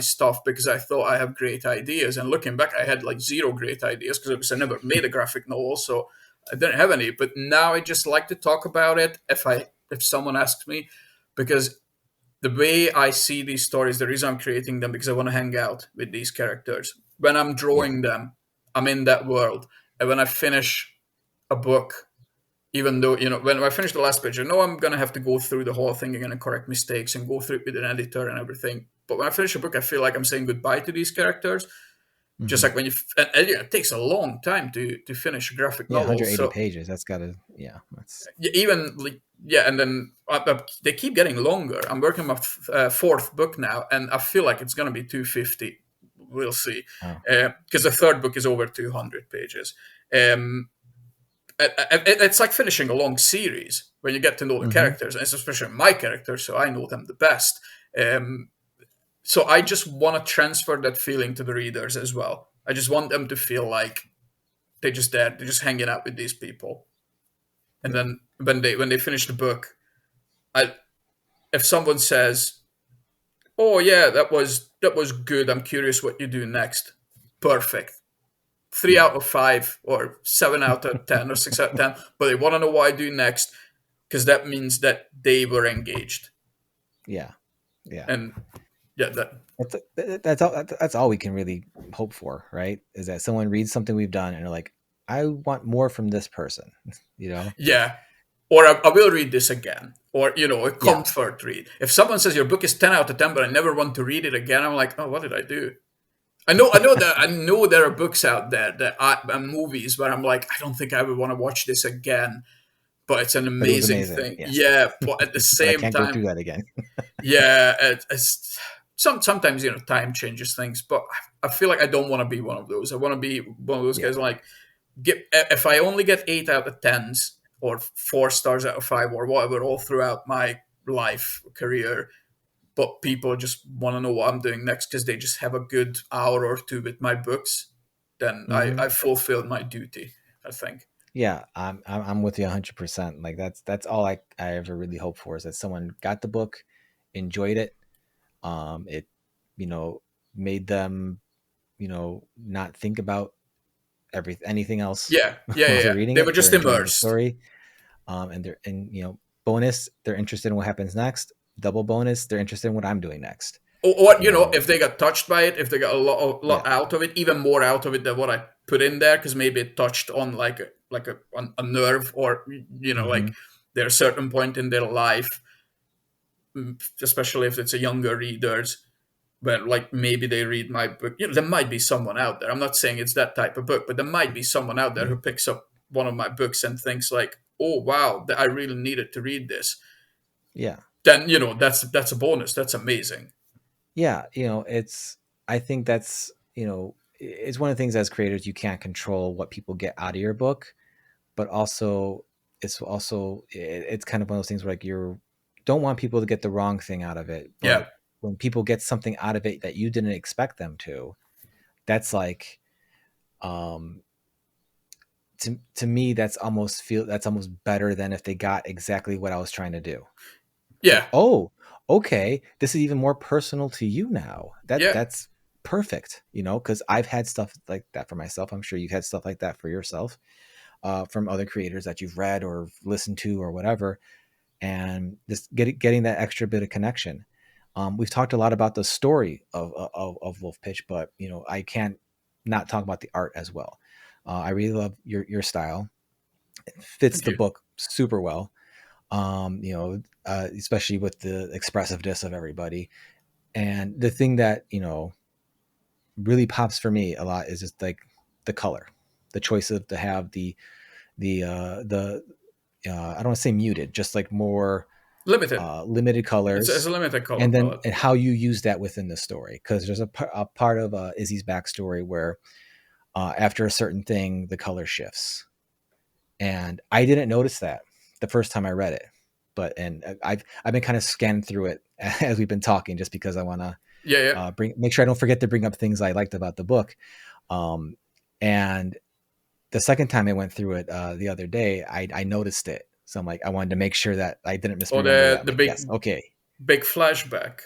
stuff because I thought I have great ideas. And looking back, I had like zero great ideas because I never made a graphic novel, so I didn't have any. But now I just like to talk about it if someone asks me, because the way I see these stories, the reason I'm creating them, because I want to hang out with these characters. When I'm Yeah. drawing them, I'm in that world. And when I finish a book, even though, when I finish the last page, I know I'm going to have to go through the whole thing again and correct mistakes and go through it with an editor and everything. But when I finish a book, I feel like I'm saying goodbye to these characters. Just Hmm. like when it takes a long time to finish a graphic Yeah, novel. 180 So pages. That's gotta, yeah, that's even like, yeah, and then they keep getting longer. I'm working on my fourth book now, and I feel like it's going to be 250. We'll see, wow. because the third book is over 200 pages. Um, it's like finishing a long series when you get to know the Hmm. characters, and it's especially my characters, so I know them the best. Um, so I just want to transfer that feeling to the readers as well. I just want them to feel like they're just there, they're just hanging out with these people, and Yeah. then when they finish the book, I if someone says, "Oh yeah, that was good. I'm curious what you do next." Perfect. Three Yeah. out of five, or 7 out of 10, or 6 out of 10. But they want to know what I do next, because that means that they were engaged. Yeah. Yeah. And yeah, that That's all we can really hope for, right? Is that someone reads something we've done and they're like, I want more from this person, you know? yeah. Or I will read this again. Or, a Yeah. comfort read. If someone says your book is 10 out of 10, but I never want to read it again, I'm like, oh, what did I do? I know there are books out there and movies where I'm like, I don't think I would want to watch this again, but it's an But it was amazing amazing. thing. Yes. Yeah, but at the But I same can't go through time, that again. yeah, sometimes time changes things, but I feel like I don't want to be one of those. I want to be one of those Yeah. guys like, if I only get 8 out of 10s or 4 stars out of 5 or whatever all throughout my life career, but people just want to know what I'm doing next because they just have a good hour or two with my books, then Hmm. I fulfilled my duty, I think. Yeah. I'm with you 100%. Like that's all I ever really hope for is that someone got the book, enjoyed it. It, you know, made them, not think about anything else Yeah, yeah, yeah, while they're yeah. reading They were it. They're just enjoying the immersed. story. Bonus, they're interested in what happens next. Double bonus, they're interested in what I'm doing next. Or You know, if they got touched by it, if they got a lot yeah. out of it, even more out of it than what I put in there, because maybe it touched on like a nerve, or Hmm. like there's a certain point in their life, especially if it's a younger readers, where like maybe they read my book. There might be someone out there. I'm not saying it's that type of book, but there might be someone out there Yeah. who picks up one of my books and thinks like, "Oh wow, I really needed to read this." Yeah. Then that's a bonus. That's amazing. Yeah. I think it's one of the things as creators, you can't control what people get out of your book, but also it's kind of one of those things where like don't want people to get the wrong thing out of it. Yeah, But when people get something out of it that you didn't expect them to, that's like, um, to me, that's almost better than if they got exactly what I was trying to do. It's like, yeah, oh, okay, this is even more personal to you now. yeah. That's perfect, because I've had stuff like that for myself. I'm sure you've had stuff like that for yourself, from other creators that you've read or listened to or whatever, and just getting that extra bit of connection. We've talked a lot about the story of Wolf Pitch, but I can't not talk about the art as well. I really love your style. It fits Thank the you. book super well. Especially with the expressiveness of everybody. And the thing that really pops for me a lot is just like the color, the choice of to have the I don't want to say muted, just like more Limited. limited It's a colors, limited color and then palette. and how you use that within the story. Because there's a part of Izzy's backstory where after a certain thing, the color shifts, and I didn't notice that the first time I read it, and I've been kind of scanning through it as we've been talking, just because I want to Yeah, yeah. make sure I don't forget to bring up things I liked about the book. And the second time I went through it the other day, I noticed it. So I'm like, I wanted to make sure that I didn't Or misremember the that. the Like, yes, big okay, big flashback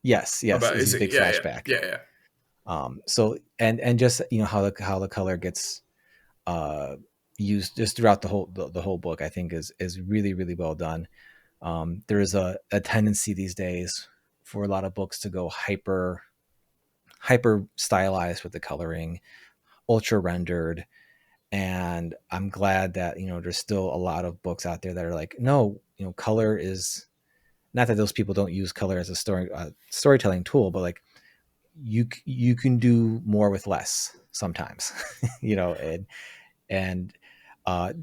yes, about is is his it? big Yeah, yeah, flashback. yeah, yeah. So and just how the color gets uh used just throughout the whole book, I think is really really well done. There is a tendency these days for a lot of books to go hyper stylized with the coloring, ultra rendered, and I'm glad that there's still a lot of books out there that are like, no, color is not that those people don't use color as a storytelling tool, but like you can do more with less sometimes. And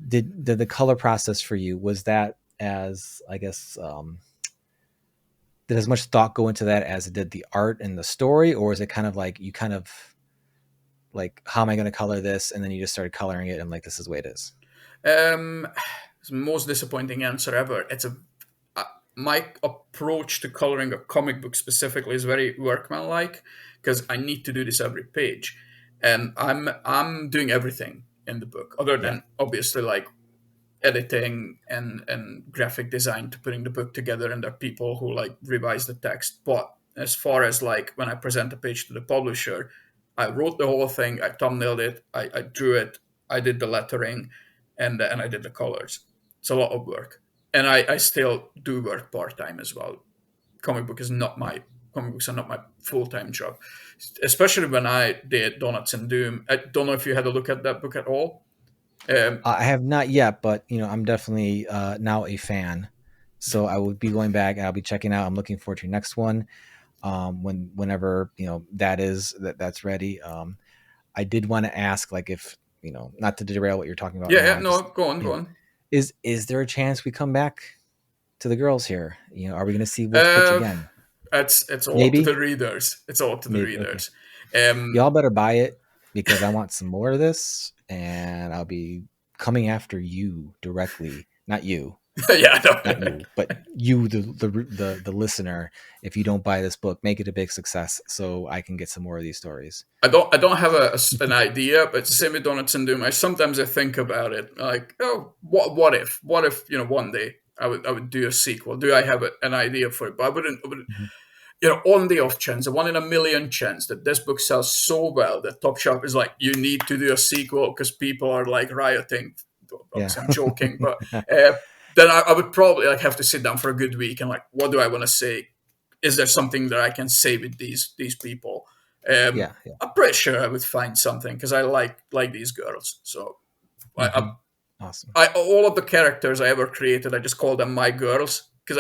did the color process for you, was that as, I guess, did as much thought go into that as it did the art and the story, or is it kind of like you kind of like, how am I going to color this, and then you just started coloring it and like, this is the way it is? Um, it's the most disappointing answer ever. Uh, my approach to coloring a comic book specifically is very workmanlike because I need to do this every page, and I'm doing everything in the book other Yeah. than obviously like editing and graphic design to putting the book together, and there are people who like revise the text. But as far as like when I present a page to the publisher, I wrote the whole thing, I thumbnailed it, I drew it, I did the lettering, and I did the colors. It's a lot of work, and I still do work part-time as well. comic book is not Yeah. my Comic books are not my full-time job, especially when I did Donuts and Doom. I don't know if you had a look at that book at all. I have not yet, but I'm definitely now a fan. So I will be going back and I'll be checking out. I'm looking forward to your next one. Whenever that's ready. I did want to ask, like, if not to derail what you're talking about Yeah, yeah, now, no, just go on, you go know, on. is there a chance we come back to the girls here? Are we going to see Wolf Pitch Uh, again? it's all up to the Maybe, readers. It's all up to the maybe. Okay, readers. Um, y'all better buy it because I want some more of this, and I'll be coming after you directly. Not you, yeah, not no, you, but you, the listener. If you don't buy this book, make it a big success so I can get some more of these stories. I don't have an idea, but same with Donuts and Doom. Sometimes I think about it, like, oh, what if one day I would do a sequel? Do I have an idea for it? But I wouldn't Mhm. on the off chance, a one in a million chance that this book sells so well that Top Shelf is like, you need to do a sequel because people are like rioting. Yeah. Obviously, I'm joking, but uh, then I would probably like have to sit down for a good week and like, what do I want to say? Is there something that I can say with these people? Yeah. Yeah. I'm pretty sure I would find something because I like these girls. So I, Hmm. Awesome. all of the characters I ever created, I just call them my girls because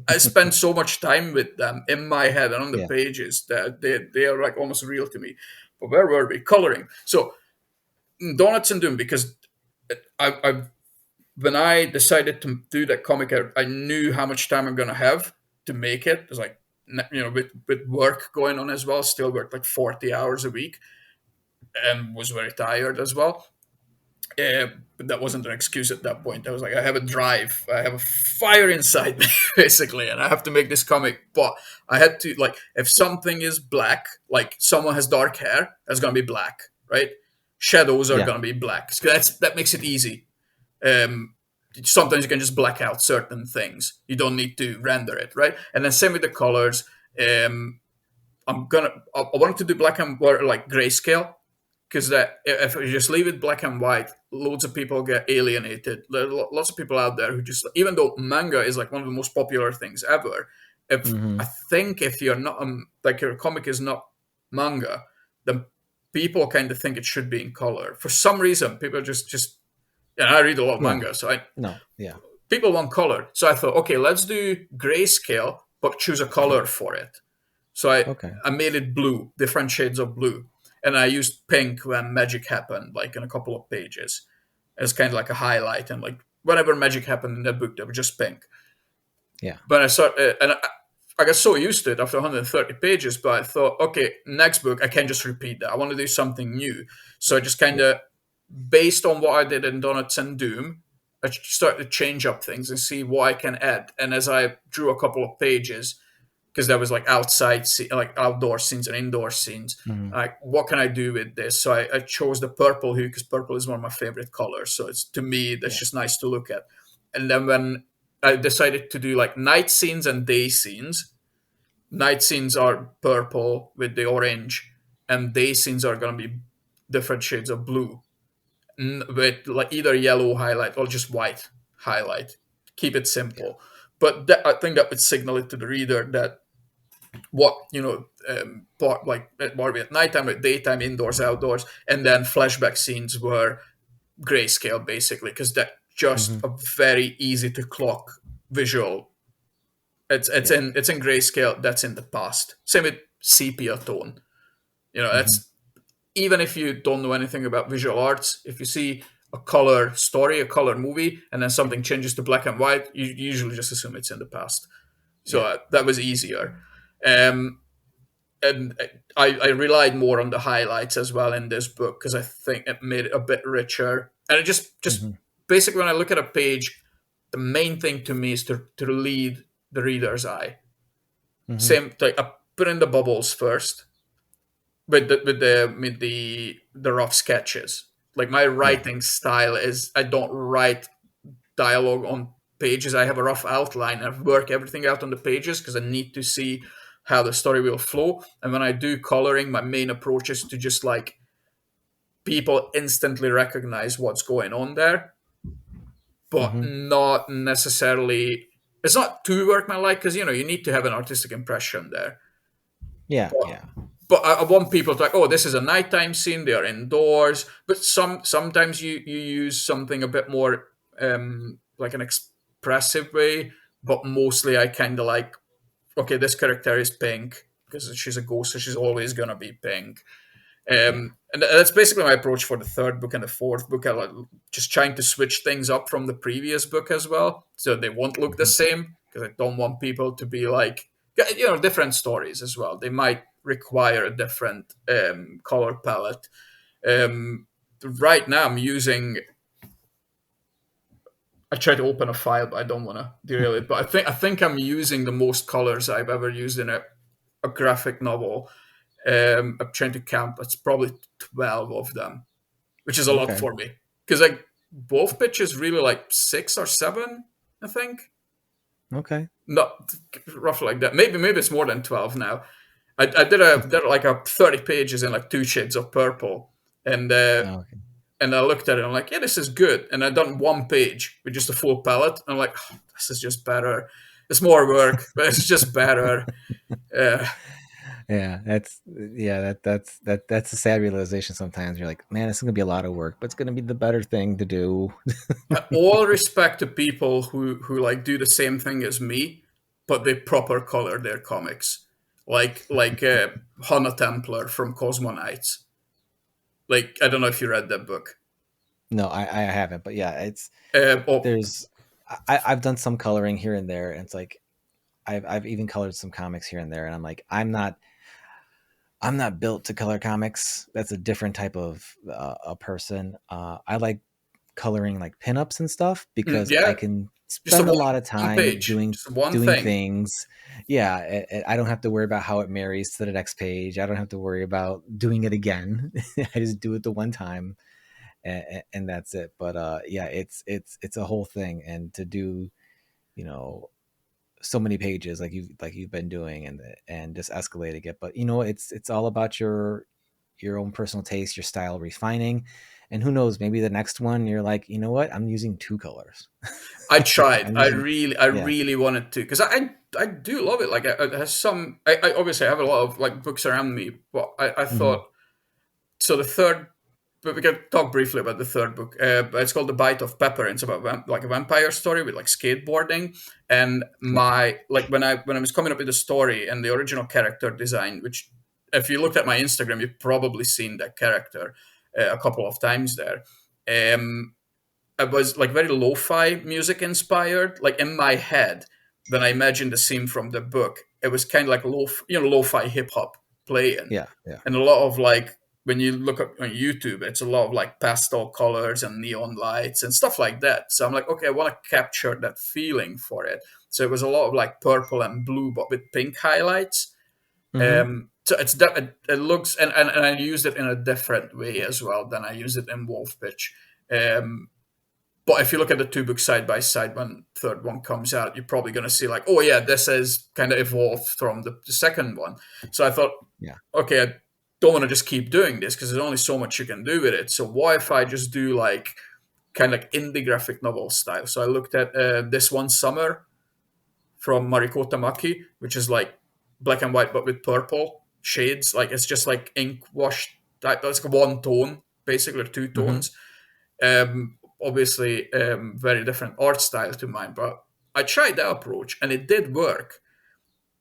I spend so much time with them in my head and on the Yeah. pages that they are like almost real to me. But where were we? Coloring. So Donuts and Doom because I when I decided to do that comic, I knew how much time I'm gonna have to make it. It's like with work going on as well, still worked like 40 hours a week and was very tired as well. But that wasn't an excuse at that point. I was like, I have a drive, I have a fire inside me, basically, and I have to make this comic. But I had to like, if something is black, like someone has dark hair, that's gonna be black, right? Shadows are Yeah. gonna be black. So that makes it easy. Um, Sometimes you can just black out certain things. You don't need to render it, right? And then same with the colors. Um, I wanted to do black and white, like grayscale, because that if you just leave it black and white, loads of people get alienated. There are lots of people out there who just, even though manga is like one of the most popular things ever, if Hmm. I think if you're not like your comic is not manga, then people kind of think it should be in color. For some reason, people just I read a lot of Yeah. manga, so I No. Yeah. people want color. So I thought, okay, let's do grayscale, but choose a color for it. So Okay. I made it blue, different shades of blue. And I used pink when magic happened, like in a couple of pages, as kind of like a highlight. And like whatever magic happened in that book, they were just pink. Yeah. But I started, and I got so used to it after 130 pages, but I thought, okay, next book, I can't just repeat that. I want to do something new. So I just kind Yeah. of, based on what I did in Donuts and Doom, I started to change up things and see what I can add. And as I drew a couple of pages, because there was like like outdoor scenes and indoor scenes. Hmm. Like, what can I do with this? So I chose the purple hue because purple is one of my favorite colors. So it's to me that's Yeah. just nice to look at. And then when I decided to do like night scenes and day scenes, night scenes are purple with the orange, and day scenes are gonna be different shades of blue with like either yellow highlight or just white highlight. Keep it Yeah. simple. But I think that would signal it to the reader that what part like are we at nighttime, at daytime, indoors, outdoors, and then flashback scenes were grayscale basically because that just Hmm. a very easy to clock visual. Yeah. It's in grayscale. That's in the past. Same with sepia tone. Hmm. That's even if you don't know anything about visual arts. If you see a color story, a color movie, and then something changes to black and white, you usually just assume it's in the past. So Yeah. that was easier. Um, and I relied more on the highlights as well in this book because I think it made it a bit richer, and it just Hmm. basically when I look at a page, the main thing to me is to lead the reader's eye. Mm-hmm. Same, like I put in the bubbles first with the rough sketches. Like my Yeah. writing style is I don't write dialogue on pages. I have a rough outline and I work everything out on the pages because I need to see how the story will flow. And when I do coloring, my main approach is to just like people instantly recognize what's going on there, but Mm-hmm. not necessarily. It's not too workmanlike because you need to have an artistic impression there. Yeah. But Yeah. I want people to like, oh, this is a nighttime scene. They are indoors. But sometimes you use something a bit more like an expressive way. But mostly, I kind of like, okay, this character is pink because she's a ghost, so she's always gonna be pink. Yeah. And that's basically my approach for the third book and the fourth book. I like just trying to switch things up from the previous book as well, so they won't look the Mm-hmm. same. Because I don't want people to be like, different stories as well. They might require a different color palette. Um, right now, I'm using. I try to open a file, but I don't want to derail it. But I think I'm using the most colors I've ever used in a graphic novel. I'm trying to count. It's probably 12 of them, which is a lot Okay. for me. Because like WOLFPITCH is really like 6 or 7, I think. Okay. Not roughly like that. Maybe it's more than 12 now. I did like a 30 pages in like 2 shades of purple, and uh, Okay. and I looked at it. And I'm like, yeah, this is good. And I done one page with just a full palette. And I'm like, oh, this is just better. It's more work, but it's just better. Uh, Yeah, that's a sad realization sometimes. You're like, man, it's gonna be a lot of work, but it's gonna be the better thing to do. all respect to people who like do the same thing as me, but they proper color their comics, like Hannah Templar from Cosmo Knights. Like I don't know if you read that book. No, I haven't, but yeah, it's Oh, there's I've done some coloring here and there, and it's like I've even colored some comics here and there, and I'm like, I'm not built to color comics. That's a different type of a person. I like coloring like pinups and stuff because I yeah, can just a spend a lot of one time page, doing just one doing thing. things. Yeah, I don't have to worry about how it marries to the next page. I don't have to worry about doing it again. I just do it the one time, and that's it. But yeah, it's a whole thing, and to do, you know, so many pages like you've been doing, and just escalating it. But it's all about your own personal taste, your style refining, and who knows, maybe the next one you're like, you know what, I'm using two colors. I tried. I'm I using really, I Yeah. really wanted to because I do love it. Like I has some. I obviously have a lot of like books around me, but I Hmm. thought so. The third, but we can talk briefly about the third book. But it's called The Bite of Pepper. And it's about like a vampire story with like skateboarding. And Yeah. my like when I was coming up with the story and the original character design, which if you looked at my Instagram, you've probably seen that character a couple of times there. It was like very lo-fi music inspired. Like in my head, when I imagined the scene from the book, it was kind of like lo-fi hip hop playing, Yeah. Yeah. and a lot of like when you look up on YouTube, it's a lot of like pastel colors and neon lights and stuff like that. So I'm like, okay, I want to capture that feeling for it. So it was a lot of like purple and blue, but with pink highlights. Hmm. So it's that it looks and I used it in a different way as well than I use it in WOLFPITCH. Um, but if you look at the two books side by side, when the third one comes out, you're probably going to see like, oh yeah, this is kind of evolved from the second one. So I thought, Yeah. okay, I don't want to just keep doing this because there's only so much you can do with it. So what if I just do like kind of like indie graphic novel style? So I looked at This One Summer from Mariko Tamaki, which is like black and white but with purple shades. Like it's just like ink washed. That's like one tone, basically, or two Hmm. tones. Obviously, very different art style to mine, but I tried that approach and it did work.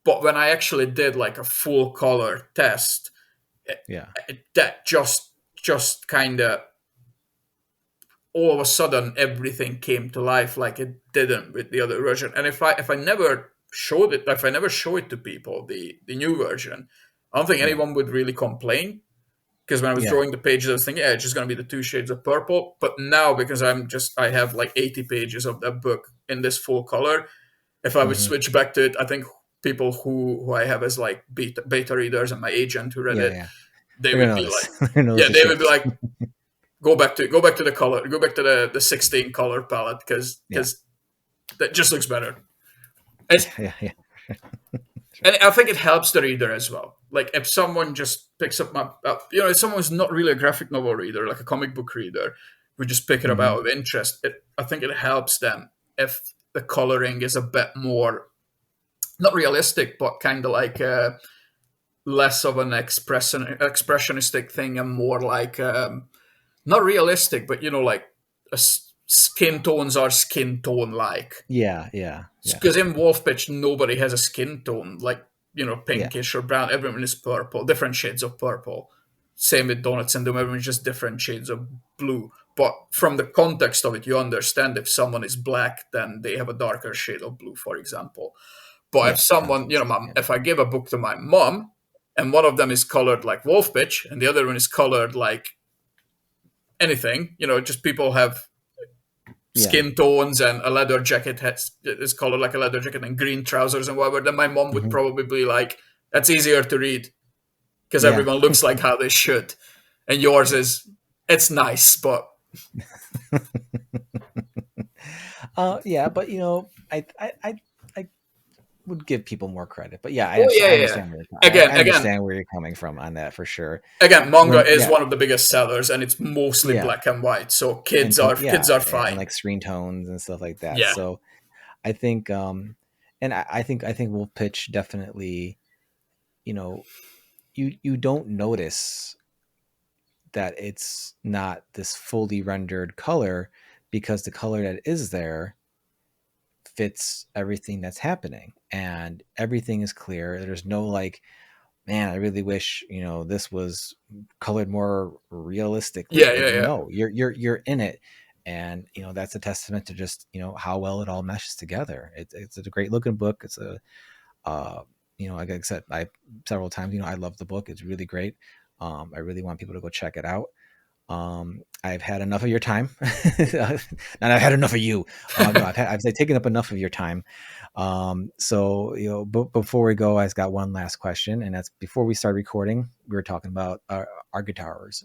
But when I actually did like a full color test, Yeah. that just kind of all of a sudden everything came to life like it didn't with the other version. And if I never showed it, if I never show it to people, the new version, I don't think Yeah. anyone would really complain Because when I was Yeah. drawing the pages, I was thinking, yeah, it's just going to be the two shades of purple. But now, because I have like 80 pages of that book in this full color. If I would Hmm. switch back to it, I think people who I have as like beta readers and my agent who read Yeah, it, yeah. they They're would gonna be like, notice. They're gonna notice yeah, the they would be shift. like, go back to the color, go back to the 16 color palette Yeah. because that just looks better. It's, Yeah, yeah. and I think it helps the reader as well. Like if someone just picks up if someone's not really a graphic novel reader, like a comic book reader, who just pick it up Hmm. out of interest, I think it helps them if the coloring is a bit more not realistic, but kind of like less of an expressionistic thing and more like not realistic, but like skin tones are skin tone like. Yeah, yeah, yeah, Because in WolfPitch, nobody has a skin tone like yeah, pinkish or brown. Everyone is purple, different shades of purple. Same with Donuts and Doom. Everyone's just different shades of blue. But from the context of it, you understand if someone is black, then they have a darker shade of blue, for example. But if yeah. someone, Context. Yeah. if I give a book to my mom, and one of them is colored like WolfPitch, and the other one is colored like anything, just people have Yeah. skin tones and a leather jacket is colored like a leather jacket and green trousers and whatever, then my mom would Hmm. probably be like, that's easier to read because Yeah. everyone looks like how they should. And yours Yeah. is, it's nice, but Yeah, but I would give people more credit. But yeah, oh yeah, I yeah. understand where Again, I again, understand where you're coming from on that for sure. again, manga is Yeah, one of the biggest sellers, and it's mostly yeah, black and white, so and kids are and fine. like screen tones and stuff like that. Yeah, So I think, and I think Wolf Pitch definitely, you know, you don't notice that it's not this fully rendered color because the color that is there fits everything that's happening and everything is clear. There's no like, man, I really wish, this was colored more realistically. yeah, Like, yeah, yeah. no, you're in it. And, that's a testament to just, how well it all meshes together. It's a great looking book. It's uh, like I said, several times, I love the book. It's really great. I really want people to go check it out. I've had enough of your time, and I've had enough of you. No, I've taken up enough of your time. So before we go, I've got one last question, and that's before we start recording. We were talking about our Yeah. guitars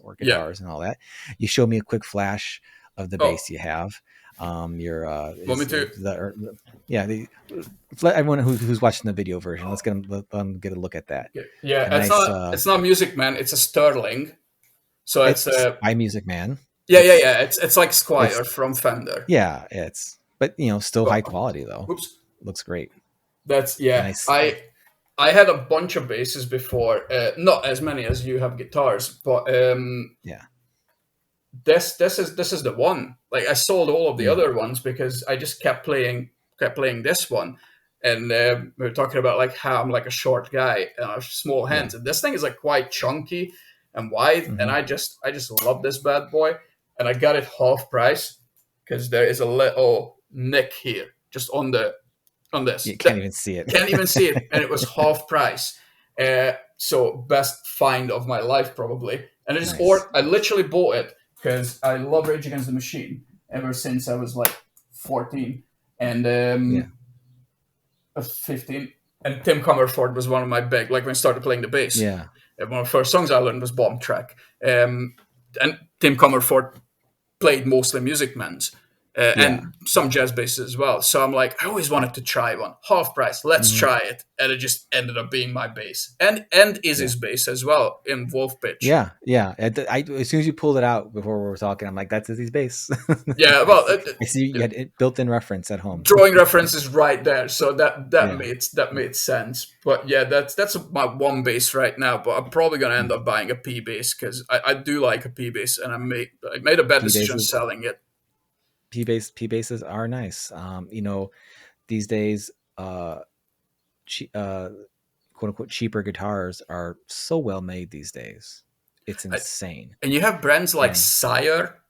and all that. You showed me a quick flash of the Oh, bass you have. Your want me is to? yeah. Let everyone who's watching the video version, let them get a look at that. Yeah, A nice. it's not Music Man, it's a Sterling. So it's It's by Music Man. yeah, yeah, It's yeah. It's like it's Squire from Fender. Yeah, but still high Oh, quality though. oops. Looks great. That's yeah. Nice. I had a bunch of basses before, not as many as you have guitars, but Yeah. this is the one. Like I sold all of the Mm. other ones because I just kept playing this one, and we were talking about like how I'm like a short guy and I have small Yeah. hands, and this thing is like quite chunky and wide, and Hmm. I just love this bad boy, and I got it half price because there is a little nick here just on this. You can't even see it. Can't even see it, and it was half price. So best find of my life probably. And Nice. I literally bought it because I love Rage Against the Machine ever since I was like 14 and Yeah. 15. And Tim Comerford was one of my big like when I started playing the bass. Yeah. One of the first songs I learned was Bomb Track. And Tim Comerford played mostly Music Man's Yeah. and some jazz basses as well. So I'm like, I always wanted to try one. Half price, let's Hmm. try it. And it just ended up being my bass. And Yeah. Izzy's bass as well in Wolf Pitch. Yeah. Yeah. As soon as you pulled it out before we were talking, I'm like, that's Izzy's bass. Yeah, well, I see you had it built-in reference at home. drawing references right there. So that Yeah. made sense. But yeah, that's my one bass right now. But I'm probably gonna end up buying a P bass because I do like a P bass, and I made a bad P decision basses. selling it. P bases are nice. These days, quote unquote cheaper guitars are so well made these days. It's I, insane. and you have brands like And Sire.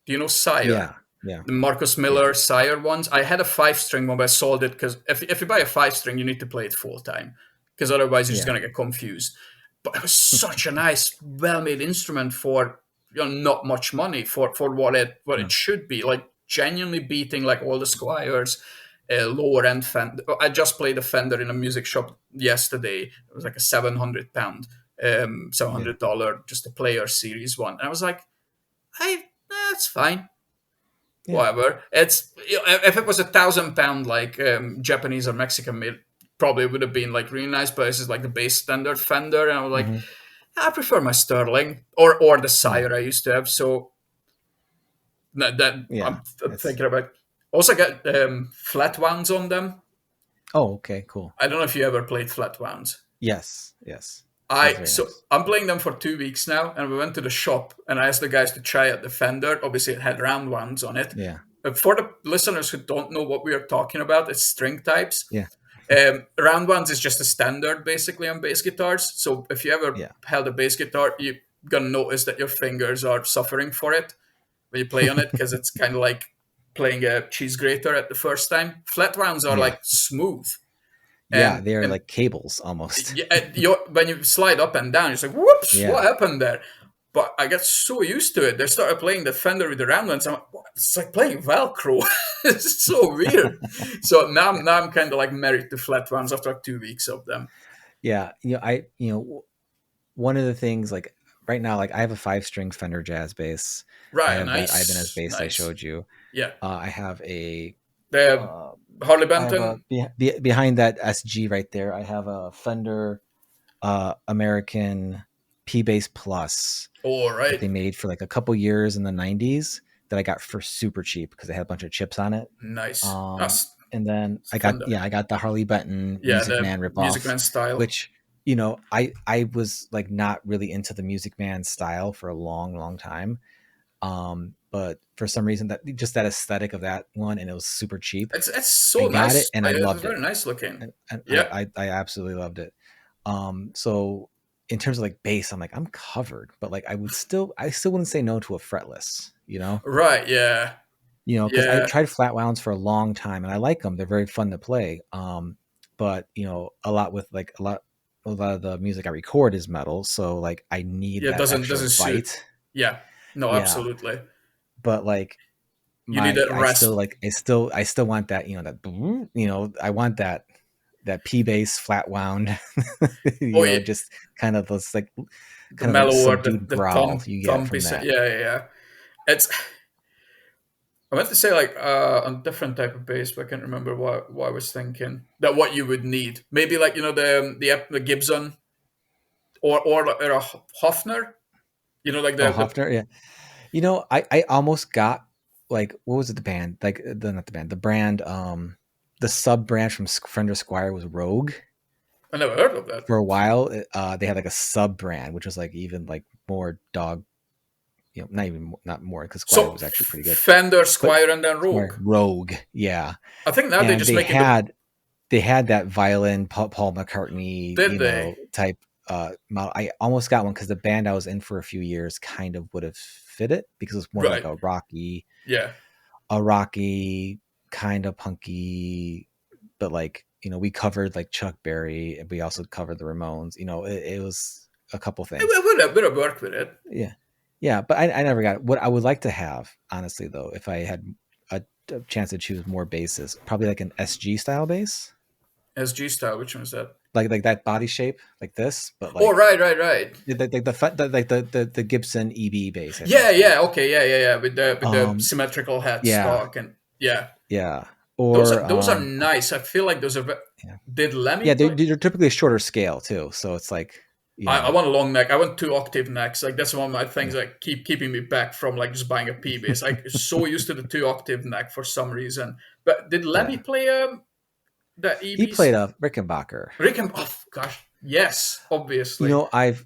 Do you know Sire? yeah, yeah, The Marcus yeah, Miller Sire ones. I had a 5 string one, but I sold it because if you buy a 5 string, you need to play it full time because otherwise you're just yeah, gonna get confused. but it was such a nice, well-made instrument for not much money for what it No. should be. Like genuinely beating like all the Squires, lower end Fender. I just played a Fender in a music shop yesterday. It was like a £700, seven Yeah. hundred dollar, just a Player Series one, and I was like, that's fine. Yeah. Whatever. It's if it was £1,000 like Japanese or Mexican made, probably would have been like really nice. But this is like the base standard Fender, and I was like, Hmm. I prefer my Sterling or the Yeah. Sire I used to have. So that Yeah. I'm It's thinking about. Also got flat wounds on them. oh, okay, cool. I don't know if you ever played flat wounds. Yes. Yes. That's I very so nice. I'm playing them for 2 weeks now, and we went to the shop, and I asked the guys to try out the Fender. Obviously, it had round ones on it. Yeah. For the listeners who don't know what we are talking about, it's string types. Yeah. Round ones is just a standard basically on bass guitars. So if you ever Yeah. held a bass guitar, you're gonna notice that your fingers are suffering for it when you play on it because it's kind of like playing a cheese grater at the first time. Flat rounds are Yeah. like smooth, Yeah. They are and like cables almost. when you slide up and down, it's like, whoops, Yeah. what happened there? But I got so used to it. They started playing the Fender with the round ones. I'm like, what? It's like playing Velcro. It's so weird. So now I'm kind of like married to flat ones after like 2 weeks of them. Yeah. One of the things like right now, like I have a 5-string Fender Jazz bass. I Right, have that Ibanez nice, bass I nice. showed you. Yeah, I have a the uh, Harley I have a Benton. behind that SG right there. I have a Fender American P Bass Plus All that right, they made for like a couple years in the 90s that I got for super cheap because they had a bunch of chips on it. nice. Um, That's and then Fender. I got the Harley Benton Yeah, Music the Man Music ripoff, Man style. which I was like not really into the Music Man style for a long time. But for some reason that just that aesthetic of that one and it was super cheap. It's I so got it nice. and I It's loved very it. nice looking. And Yeah. I absolutely loved it. So in terms of like bass, I'm like, I'm covered, but like I still wouldn't say no to a fretless, Right. Yeah. because I Yeah. tried flat wounds for a long time and I like them. They're very fun to play. But a lot with like a lot of the music I record is metal. So like I need Yeah. that Doesn't extra suit. bite. Yeah. No, Yeah. absolutely. But like You need that I still rest. like I still want that, I want that P bass flat wound, Oh, yeah, just kind of this like the kind of like mellow or the subdued the growl thumb you get thumpy. from that. Yeah, yeah, yeah. It's. I meant to say like a different type of bass, but I can't remember what I was thinking. That what you would need, maybe like the Gibson or a Hofner. Like Oh, the Hofner, yeah. I almost got like what was it the band like the not the band the brand the sub brand from Fender Squire was Rogue I never heard of that. for a while. They had like a sub brand which was like even like more dog, not even not more because Squire So was actually pretty good, Fender, but Squire, and then Squire Rogue. Rogue, yeah. I think now they're And just making the. they had that violin Paul McCartney, Did they? type model. I almost got one because the band I was in for a few years kind of would have fit it because it was more like Right. Yeah. a rocky kind of punky, but like we covered like Chuck Berry and we also covered the Ramones. It was a couple things. I would have worked with it. Yeah, yeah, but I never got it. What I would like to have, honestly, though, if I had a chance to choose more basses, probably like an SG style bass, SG style. Which one is that? like that body shape, like this, but Oh, like right, right, right. the Gibson EB bass, I Yeah, think. yeah, okay, yeah, yeah, yeah. With the Um, symmetrical yeah, headstock and yeah, yeah, those or are those are nice. I feel like those are. yeah, Did Lemmy yeah. play? They're typically a shorter scale too, so it's like I want a long neck. I want 2 octave necks. Like that's one of my things yeah, that keeping me back from like just buying a P bass. I'm so used to the 2 octave neck for some reason. But did Lemmy yeah. play the He EBs? played a Rickenbacker. Rick and oh gosh, yes, obviously. I've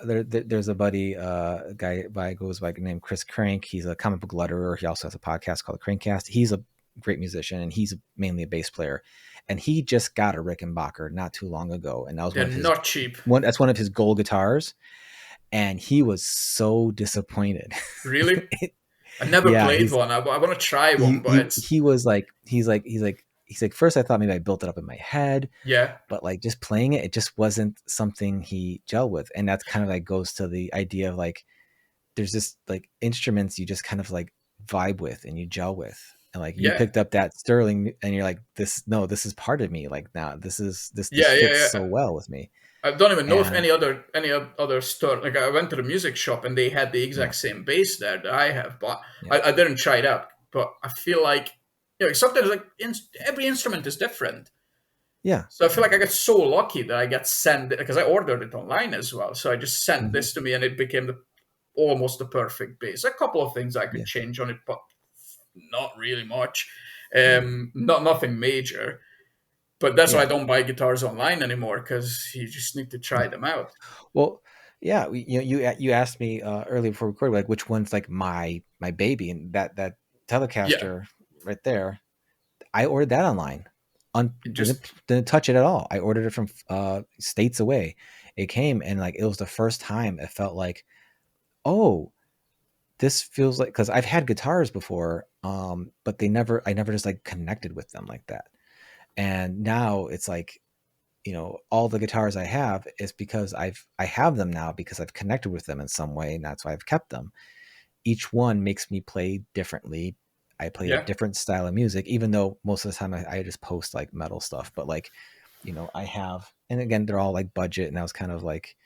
there's a buddy, a guy goes by named Chris Crank. He's a comic book letterer. He also has a podcast called Crankcast. He's a great musician and he's mainly a bass player. And he just got a Rickenbacker not too long ago, and that was They're not cheap. that's one of his gold guitars. And he was so disappointed. Really? I never Yeah, played one. I want to try one, but it's he was like he's like, first I thought maybe I built it up in my head, Yeah. but like just playing it, it just wasn't something he gelled with. And that's kind of like goes to the idea of like, there's just like instruments you just kind of like vibe with and you gel with. And like you Yeah. picked up that Sterling and you're like, this, no, this is part of me. Like now this Yeah. Yeah. fits Yeah. so well with me. I don't even know if And any other store. Like I went to the music shop and they had the yeah, exact same bass there that I have, but yeah, I didn't try it out. But I feel like sometimes like every instrument is different. yeah. So I feel like I got so lucky that I got sent because I ordered it online as well. So I just sent Mm-hmm. this to me and it became almost the perfect bass. A couple of things I could Yeah, change on it, but not really much. yeah, Not nothing major. But that's why I yeah, don't buy guitars online anymore because you just need to try yeah. them out. Well, yeah, you asked me earlier before we recorded like which one's like my baby, and that Yeah, Telecaster right there, I ordered that online. it just Didn't touch it at all. I ordered it from states away. It came and like it was the first time it felt like, oh, this feels like, because I've had guitars before, but I never just like connected with them like that. And now it's like, all the guitars I have is because I have them now because I've connected with them in some way, and that's why I've kept them. Each one makes me play differently. I play a yeah, different style of music, even though most of the time I just post like metal stuff. But like, I have, and again, they're all like budget, and I was kind of like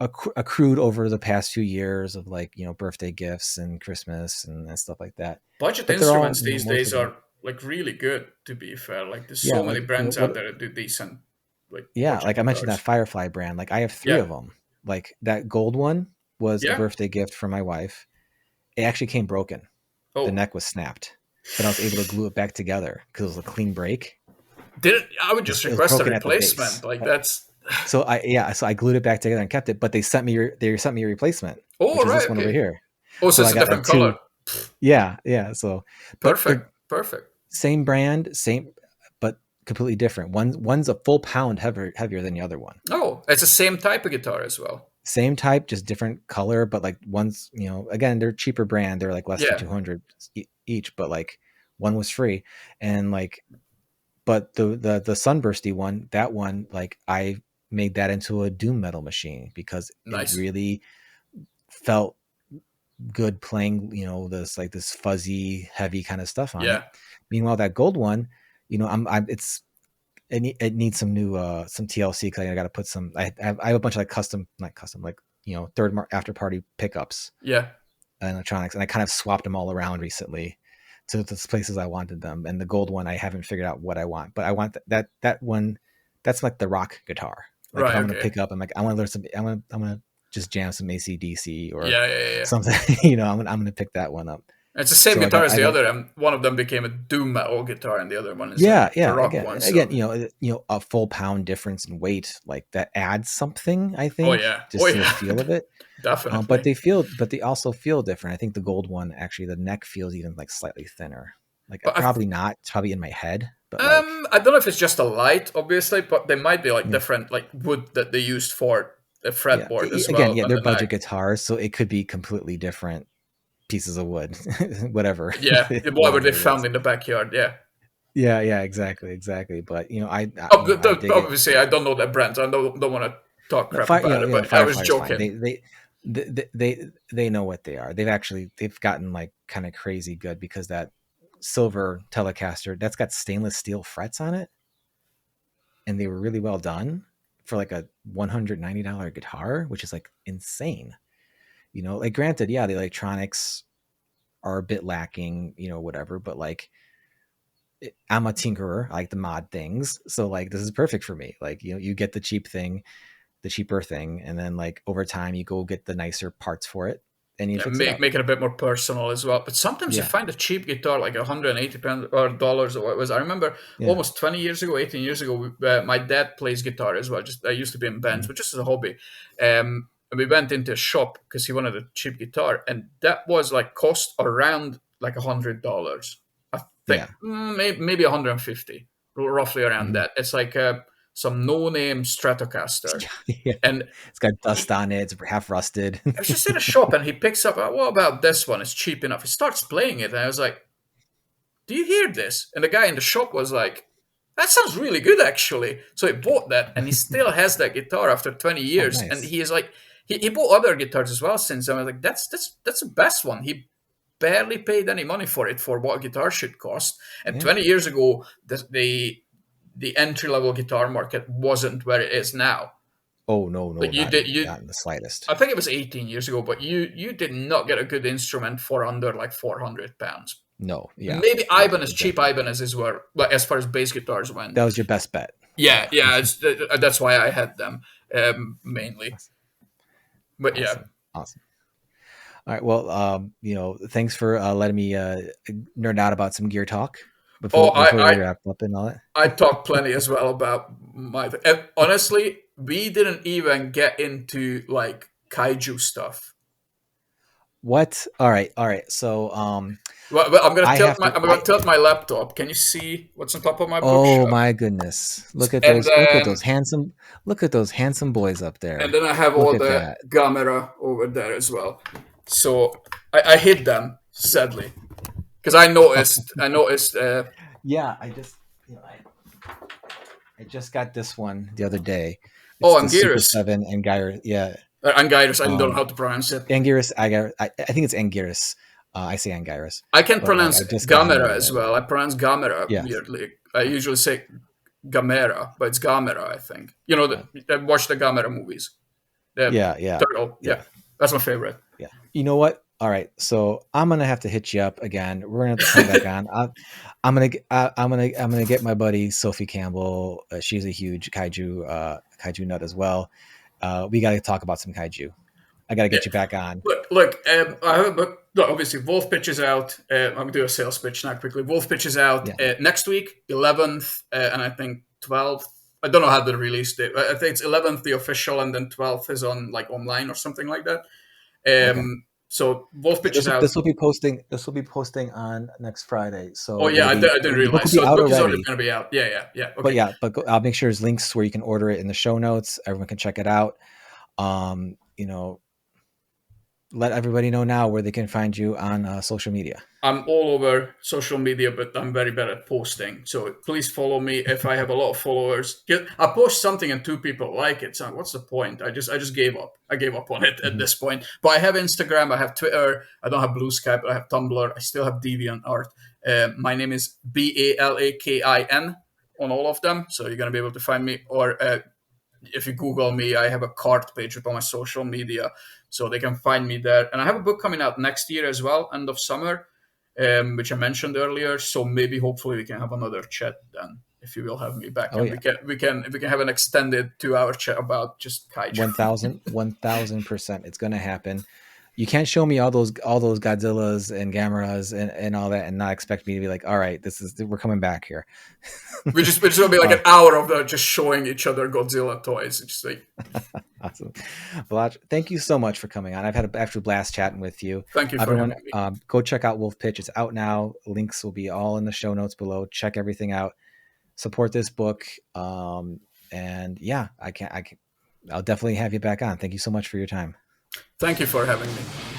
accrued over the past few years of like, birthday gifts and Christmas and stuff like that. budget But they're all, instruments these most days of them, are like really good. To be fair, like there's yeah, so many like brands out what, there that do decent like yeah, budget like I mentioned that guitars. Firefly brand. Like I have three Yeah, of them. Like that gold one was a yeah. birthday gift from my wife. It actually came broken. The Oh, neck was snapped, but I was able to glue it back together because it was a clean break. did I would just It was request a broken at the base. replacement. Like that's. So I glued it back together and kept it. But they sent me a replacement, Oh which is right, this one over okay. here. Oh, so So it's I a got like different color. two. Yeah, yeah. So, but they're Perfect, perfect. same brand, same, but completely different. One's a full pound heavier than the other one. Oh, it's the same type of guitar as well. Same type, just different color. But like one's, again, they're cheaper brand. They're like less than Yeah, 200 each. But like one was free, and like, but the sunbursty one, that one, like I made that into a doom metal machine because it nice. really felt good playing, this like this fuzzy, heavy kind of stuff on it. Yeah, Meanwhile, that gold one, I'm it's it needs some new some TLC because I got to put some. I have a bunch of like custom, not custom, like after party pickups yeah. and electronics, and I kind of swapped them all around recently to the places I wanted them. And the gold one, I haven't figured out what I want, but I want that one. That's like the rock guitar. Like if Right, I'm gonna okay. pick up, I'm like I want to learn some. I'm gonna just jam some ACDC or Yeah, yeah, yeah, yeah. something. I'm gonna pick that one up. It's the same So guitar as I the got other, and one of them became a doom metal guitar, and the other one is yeah, a yeah. rock one. Again, So, a full pound difference in weight, like that adds something, I oh think, yeah, oh just to the yeah, feel of it. definitely. But they also feel different. I think the gold one, actually, the neck feels even like slightly thinner. Like But probably not. It's probably in my head, but like, I don't know if it's just a light, obviously, but they might be like yeah, different, like wood that they used for the yeah. fretboard as Again, well yeah, on they're the budget neck. guitars, so it could be completely different pieces of wood, whatever, Yeah, whatever they whatever it found is. in the backyard. Yeah. Yeah, yeah, exactly, exactly. But I dig it. Obviously, I don't know that brand, so I don't want to talk No, crap about it. But I was Firefly is fine. joking. They know what they are. They've gotten like kind of crazy good because that silver Telecaster that's got stainless steel frets on it, and they were really well done for like a $190 guitar, which is like insane. Like granted, yeah, the electronics are a bit lacking, whatever, but like I'm a tinkerer, I like the mod things, so like this is perfect for me. Like you get the cheaper thing, and then like over time you go get the nicer parts for it and you Yeah, fix it up. make it a bit more personal as well. But sometimes you Yeah, find a cheap guitar like £180 or dollars or what it was. I remember yeah, almost 20 years ago, 18 years ago, my dad plays guitar as well. Just I used to be in bands, mm, but just as a hobby. And we went into a shop because he wanted a cheap guitar, and that was like cost around like $100. I think yeah, maybe 150, roughly around mhm. that. It's like some no-name Stratocaster, Yeah. and It's got dust on it. It's half rusted. I was just in a shop and he picks up, what about this one? It's cheap enough. He starts playing it and I was like, do you hear this? And the guy in the shop was like, that sounds really good, actually. So he bought that, and he still has that guitar after 20 Oh, years. And nice. he is like, he bought other guitars as well since. I was like, that's the best one. He barely paid any money for it for what a guitar should cost. And Yeah. 20 years ago, the entry level guitar market wasn't where it is now. Oh no, no, Like you not did, not in the slightest. I think it was 18 years ago, but you did not get a good instrument for under like 400 pounds. No, yeah, Maybe yeah, Ibanez, cheap exactly. Ibanez's were, like, as far as bass guitars went. That was your best bet. Yeah, Yeah. yeah, that's why I had them mainly. But yeah, Awesome. Awesome. All right. Well, thanks for letting me nerd out about some gear talk oh, before we wrap up and all that. I talked plenty as well about my. And honestly, we didn't even get into like kaiju stuff. What? All right. All right. So, Well, I'm gonna I tilt have my to. I'm gonna tilt my laptop. Can you see what's on top of my Oh bookshelf? my goodness! Look at And those! Look at then those handsome! Look at those handsome boys up and there! then I have Look all at the that! Gamera over there as well. So I hid them sadly because I noticed. Yeah, I just got this one the other day. It's Oh, the Super Anguirus. 7 Anguirus. Yeah, Anguirus. I don't know um, how to pronounce it. Anguirus. I think it's Anguirus. I say Anguirus, I can but pronounce I just got him the Gamera other as day. well. I pronounce Gamera Yes. weirdly. I usually say Gamera, but it's Gamera, I think. I watch the Gamera movies. The Yeah, yeah, turtle. yeah, Yeah, that's my favorite. yeah. You know what? All right, so I'm gonna have to hit you up again. We're gonna have to come back on. I'm gonna get my buddy Sophie Campbell. She's a huge kaiju nut as well. We got to talk about some kaiju. I got to Yeah. get you back on. Look. I have a book. No, obviously, Wolf Pitch is out. I'm gonna do a sales pitch now quickly. Wolf Pitch is out Yeah. next week, 11th, and I think 12th. I don't know how the release date. I think it's 11th the official, and then 12th is on like online or something like that. Okay. So Wolf So Pitch is out. this will be posting. This will be posting on next Friday. Oh So yeah, I didn't the book will realize. be So the out book is already already. going to be out. Yeah, yeah, yeah. But Okay. yeah, I'll make sure there's links where you can order it in the show notes. Everyone can check it out. Um, you know, let everybody know now where they can find you on social media. I'm all over social media, but I'm very bad at posting. So please follow me. If I have a lot of followers, I post something and two people like it. So what's the point? I just gave up. I gave up on it at Mhm. this point. But I have Instagram. I have Twitter. I don't have Blue Sky, but I have Tumblr. I still have DeviantArt. My name is Balakin on all of them. So you're gonna be able to find me. Or if you Google me, I have a cart page up on my social media, so they can find me there. And I have a book coming out next year as well, end of summer, which I mentioned earlier. So maybe, hopefully, we can have another chat then, if you will have me back, Oh and yeah, we can have an extended 2 hour chat about just kaiju. 1000%. It's gonna happen. You can't show me all those Godzillas and Gameras and all that and not expect me to be like, all right, we're coming back here. We just will be like uh, an hour of that, just showing each other Godzilla toys. It's just like, awesome. Balazs, thank you so much for coming on. I've had an actual blast chatting with you. thank you for Everyone, having me. go check out Wolf Pitch. It's out now. Links will be all in the show notes below. Check everything out. Support this book. And yeah, I'll definitely have you back on. Thank you so much for your time. Thank you for having me.